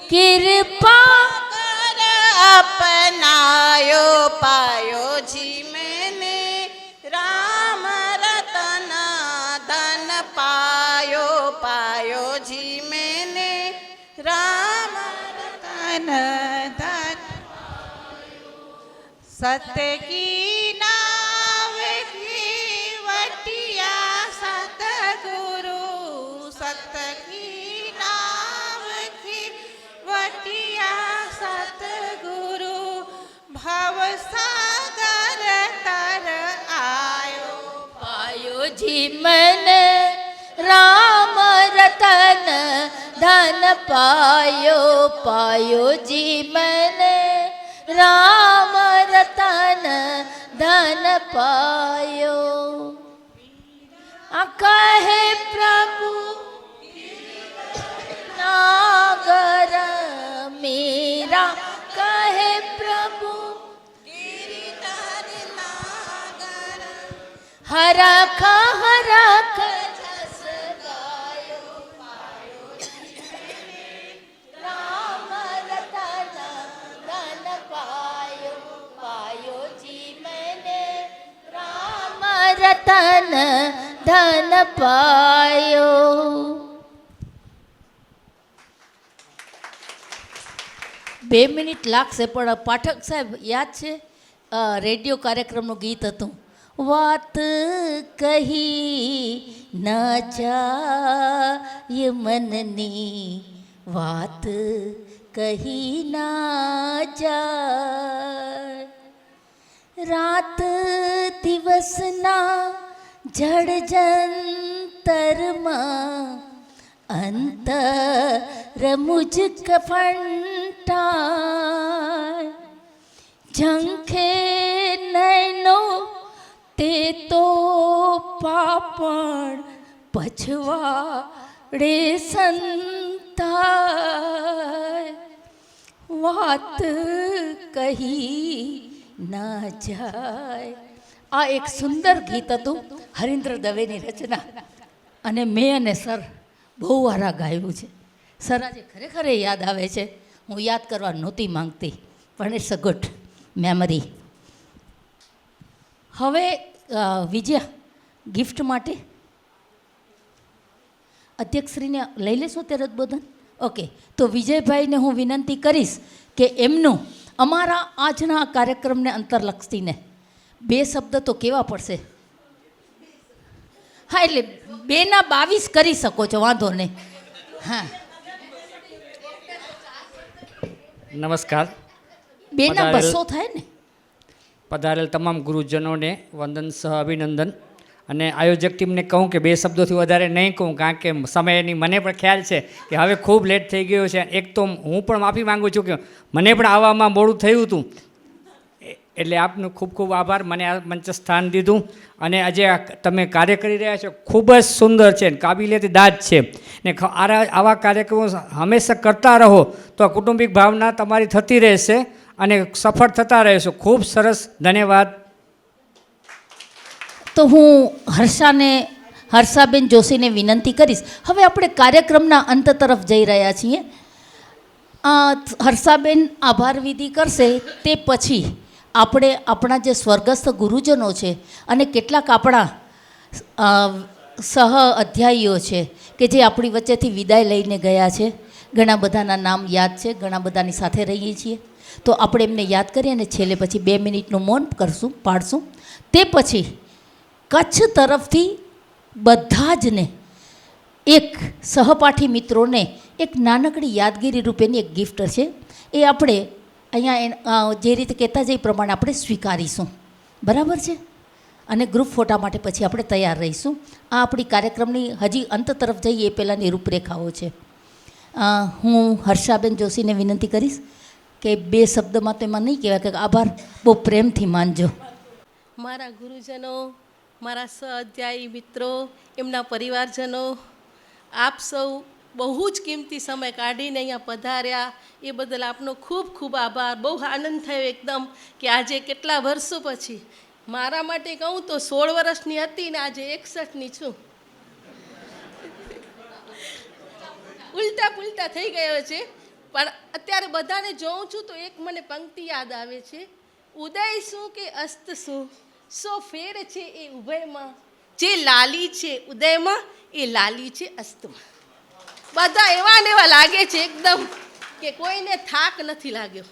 कृपा कर अपनायो, पायो जी मैंने राम रतन धन पायो, पायो जी मैंने राम रतन धन, सत्य की नाव की वटिया सतगुरु, सत्य की नाव की वटिया सतगुरु, भव सागर तर आयो, पायो जी मैंने राम रतन धन पायो, पायो जी मैंने राम रतन धन पायो. कहे प्रभु नागर मेरा, कहे प्रभु हरख हरख जस गायो, पायो राम रतन धन पायो, पायो जी मैंने राम रतन धन पायो. બે મિનિટ લાગશે, પણ પાઠક સાહેબ યાદ છે રેડિયો કાર્યક્રમનું ગીત હતું, વાત કહી ન જાય મનની, વાત કહી ના જાય. રાત દિવસના જળજંતરમાં અંતર મુજ કફંટાય. ઝંખે નૈનો તે તો પાપણ પછવાડે સંતાય વાત કહી ના જાય. આ એક સુંદર ગીત હતું, હરીન્દ્ર દવેની રચના, અને મેં અને સર બહુ વારા ગાયું છે. સર આજે ખરેખર એ યાદ આવે છે. હું યાદ કરવા નહોતી માંગતી, પણ ઇટ્સ અ ગુડ મેમરી. હવે વિજયા, ગિફ્ટ માટે અધ્યક્ષશ્રીને લઈ લેશો ત્યારે ઉદ્બોધન? ઓકે, તો વિજયભાઈને હું વિનંતી કરીશ કે એમનું અમારા આજના કાર્યક્રમને અંતરલક્ષીને 2 શબ્દ તો કેવા પડશે. હા, એટલે 2 ના 22 કરી શકો છો, વાંધો નહીં. હા, નમસ્કાર. 2 ના 200 થાય ને. પધારેલ તમામ ગુરુજનોને વંદન સહ અભિનંદન. અને આયોજક ટીમને કહું કે 2 શબ્દોથી વધારે નહીં કહું, કારણ કે સમયની મને પણ ખ્યાલ છે કે હવે ખૂબ લેટ થઈ ગયો છે. એક તો હું પણ માફી માગું છું કે મને પણ આવવામાં મોડું થયું હતું, એટલે આપનો ખૂબ ખૂબ આભાર, મને આ મંચ સ્થાન દીધું. અને આજે તમે કાર્ય કરી રહ્યા છો ખૂબ જ સુંદર છે, કાબિલિયત દાદ છે. ને આવા કાર્યક્રમો હંમેશા કરતા રહો તો આ કુટુંબિક ભાવના તમારી થતી રહેશે અને સફળ થતા રહેશો. ખૂબ સરસ, ધન્યવાદ. તો હું હર્ષાબેન જોશીને વિનંતી કરીશ. હવે આપણે કાર્યક્રમના અંત તરફ જઈ રહ્યા છીએ. હર્ષાબેન આભાર વિધિ કરશે, તે પછી આપણે આપણા જે સ્વર્ગસ્થ ગુરુજનો છે અને કેટલાક આપણા સહ અધ્યાયીઓ છે કે જે આપણી વચ્ચેથી વિદાય લઈને ગયા છે. ઘણા બધાના નામ યાદ છે, ઘણા બધાની સાથે રહીએ છીએ, તો આપણે એમને યાદ કરીએ અને છેલ્લે પછી 2 મિનિટનું મૌન પાડશું. તે પછી કચ્છ તરફથી બધા જને એક સહપાઠી મિત્રોને એક નાનકડી યાદગીરી રૂપેની એક ગિફ્ટ છે. એ આપણે અહીંયા જે રીતે કહેતા જઈએ પ્રમાણે આપણે સ્વીકારીશું, બરાબર છે? અને ગ્રુપ ફોટા માટે પછી આપણે તૈયાર રહીશું. આ આપણી કાર્યક્રમની હજી અંત તરફ જઈએ એ પહેલાંની રૂપરેખાઓ છે. હું હર્ષાબેન જોશીને વિનંતી કરીશ કે 2 શબ્દમાં તો એમાં નહીં કહેવાય કે આભાર, બહુ પ્રેમથી માનજો. મારા ગુરુજનો, મારા સહઅધ્યાયી મિત્રો, એમના પરિવારજનો, આપ સૌ બહુ જ કિંમતી સમય કાઢીને અહીંયા પધાર્યા એ બદલ આપનો ખૂબ ખૂબ આભાર. બહુ આનંદ થયો એકદમ કે આજે કેટલા વર્ષો પછી, મારા માટે કહું તો 16 વર્ષની હતી ને આજે 61ની છું. ઉલટા પુલટા થઈ ગયો છે. પણ અત્યારે બધાને જોઉં છું તો એક મને પંક્તિ યાદ આવે છે, ઉદય શું કે અસ્ત શું, સો ફેર છે એ ઉભયમાં, જે લાલી છે ઉદયમાં એ લાલી છે અસ્તમાં. બધા એવા ને એવા લાગે છે એકદમ કે કોઈને થાક નથી લાગ્યો.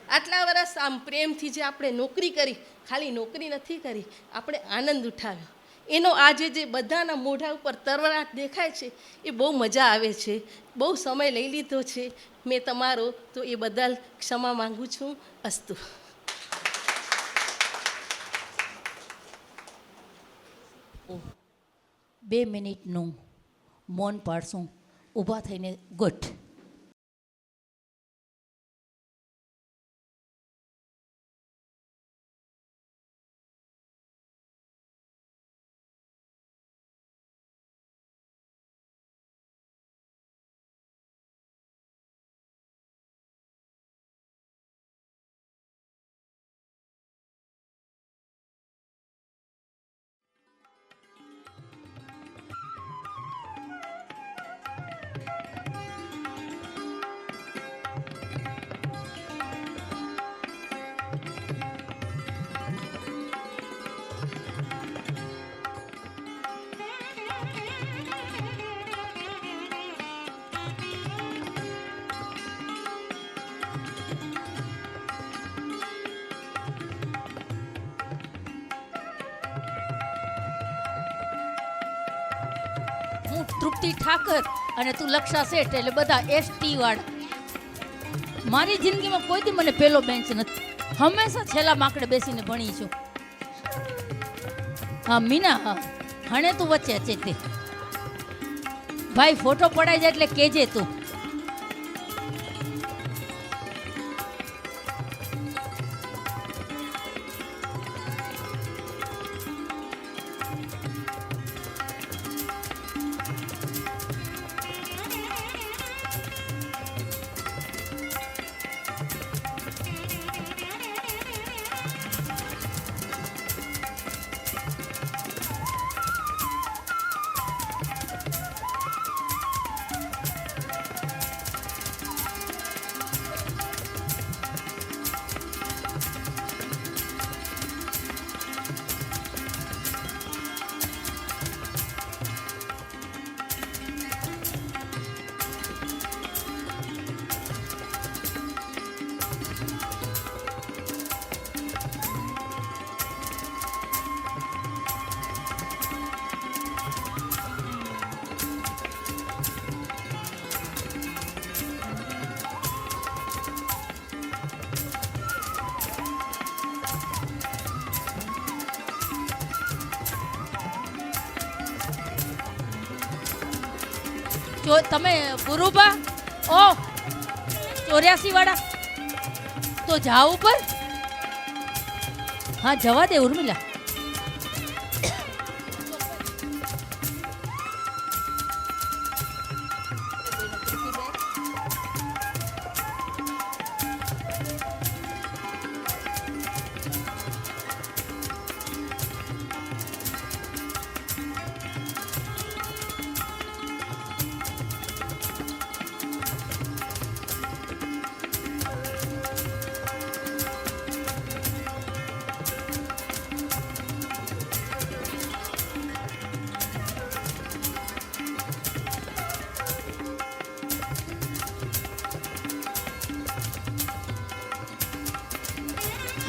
આટલા વર્ષ આમ પ્રેમથી જે આપણે નોકરી કરી, ખાલી નોકરી નથી કરી, આપણે આનંદ ઉઠાવ્યો. એનો આજે જે બધાના મોઢા ઉપર તરવરાટ દેખાય છે એ બહુ મજા આવે છે. બહુ સમય લઈ લીધો છે મેં તમારો, તો એ બદલ ક્ષમા માગું છું. અસ્તુ. બે મિનિટનું મૌન પાડશું, ઊભા થઈને ગુડ. હું તૃપ્તિ ઠાકર અને તું લક્ષા શેઠ, એટલે બધા એસટી વાળા. મારી જિંદગીમાં કોઈ દી મને પેલો બેન્ચ નથી, હંમેશા છેલ્લા માકડે બેસીને ભણી છું. હા મીના, હા હણે તું વચ્ચે છે તે ભાઈ, ફોટો પડાઈ જાય એટલે કેજે તું. તમે ગુરુબા ઓ 84 વાળા તો જાઓ ઉપર. હા જવા દે ઉર્મિલા.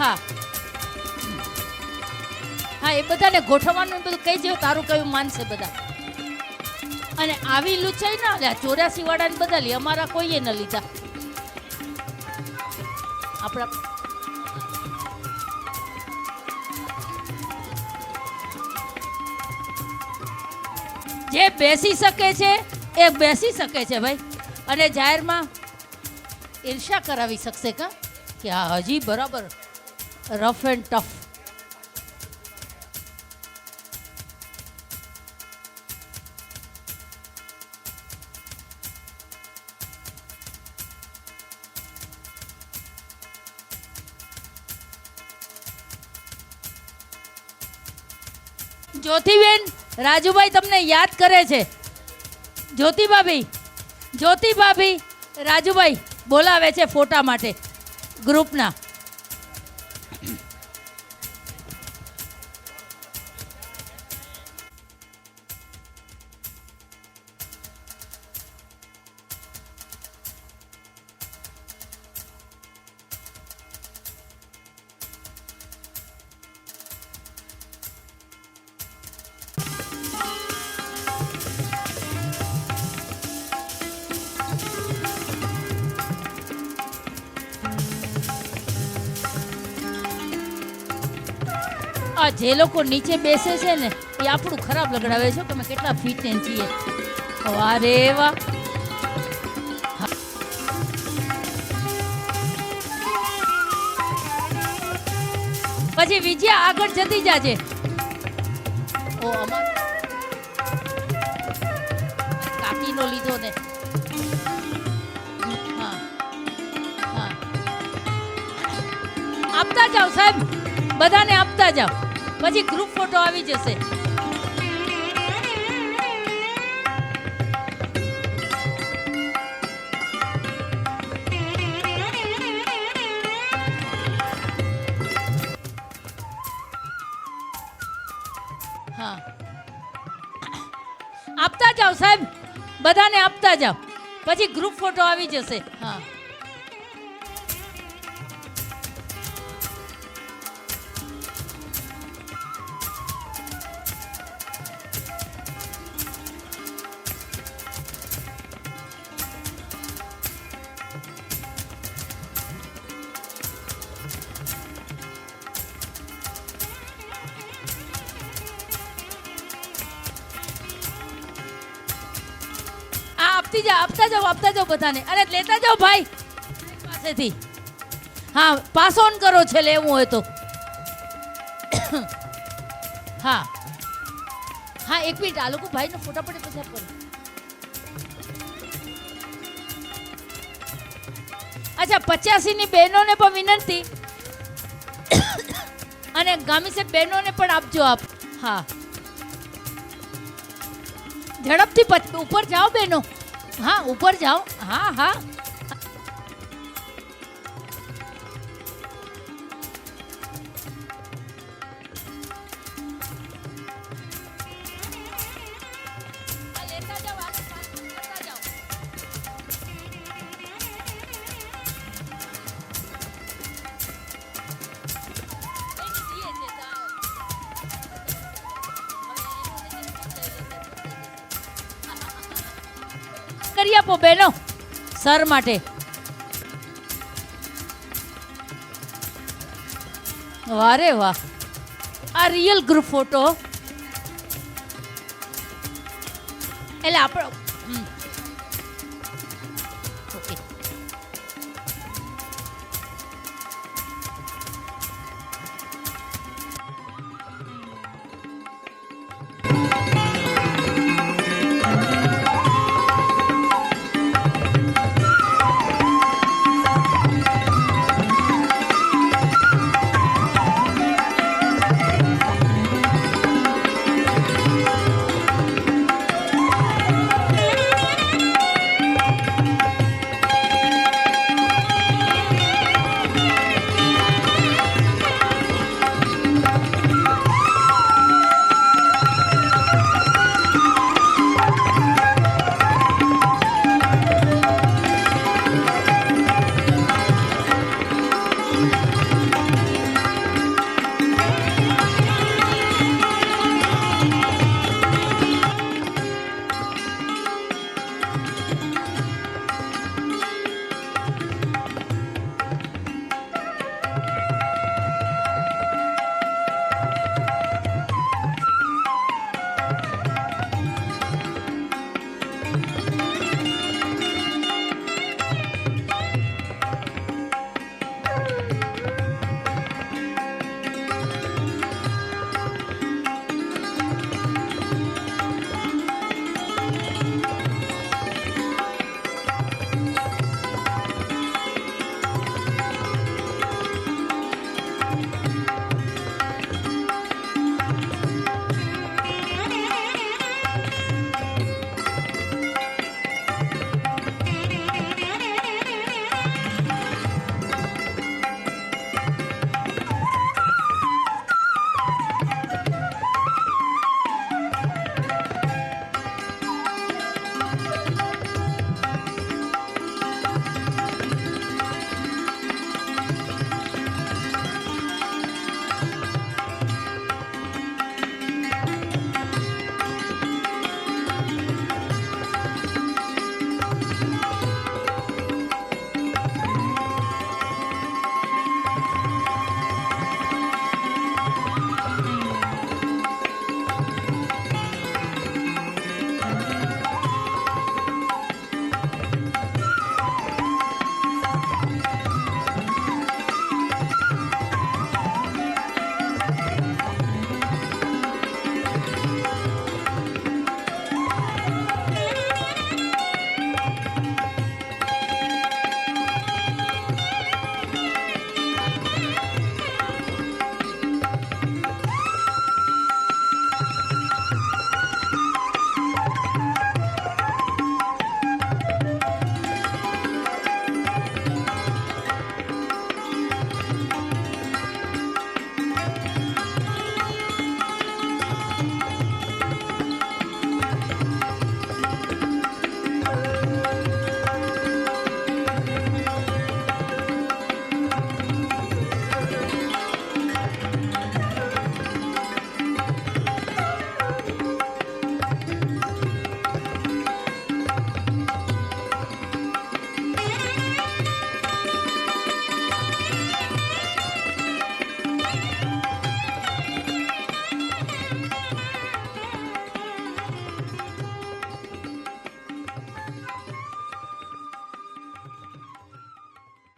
હા હા એ બધાને ગોઠવવાનું બધું કહી જેવું તારું કયું માનશે બધા. અને આવી લૂછાઈ ના લે 84 વાળાને બધા લે, અમારા કોઈએ ન લીધા. આપણા જે બેસી શકે છે એ બેસી શકે છે ભાઈ, અને જાહેરમાં ઈર્ષા કરાવી શકશે કા કે આ હજી બરાબર rough and tough. Jyotiben Rajubhai તમને યાદ કરે છે. જ્યોતિભાભી રાજુભાઈ બોલાવે છે ફોટા માટે ગ્રુપના. આ જે લોકો નીચે બેસે છે ને એ આપણું ખરાબ લગડાવે છે કે અમે કેટલા ફિટ એન્ડ છીએ. વાહ રે વાહ. પછી વિજયા આગળ જતી જાજે. ઓ અમાર કાકીનો લીધો ને. હા હા આપતા જાઓ સાહેબ, બધાને આપતા જાઓ, પછી ગ્રુપ ફોટો આવી જશે. હા આપતા જાઓ સાહેબ, બધાને આપતા જાઓ, પછી ગ્રુપ ફોટો આવી જશે. હા આપતા જાઓ બધાને, અને લેતા જાઓ ભાઈ પાસેથી. હા પાસ ઓન કરો છે લેવું હોય તો. હા હા એક મિનિટ, આ લોકો ભાઈનો ફોટા પડે પછી કરો. અચ્છા 85ની બહેનોને પણ વિનંતી, અને ગામીસે બહેનોને પણ આપજો આપ. હા ઝડપથી ઉપર જાઓ બહેનો. હા ઉપર જાઓ. હા હા કરી આપો બેનો સર માટે. વારે વાહ, આ રિયલ ગ્રુપ ફોટો. એટલે આપણો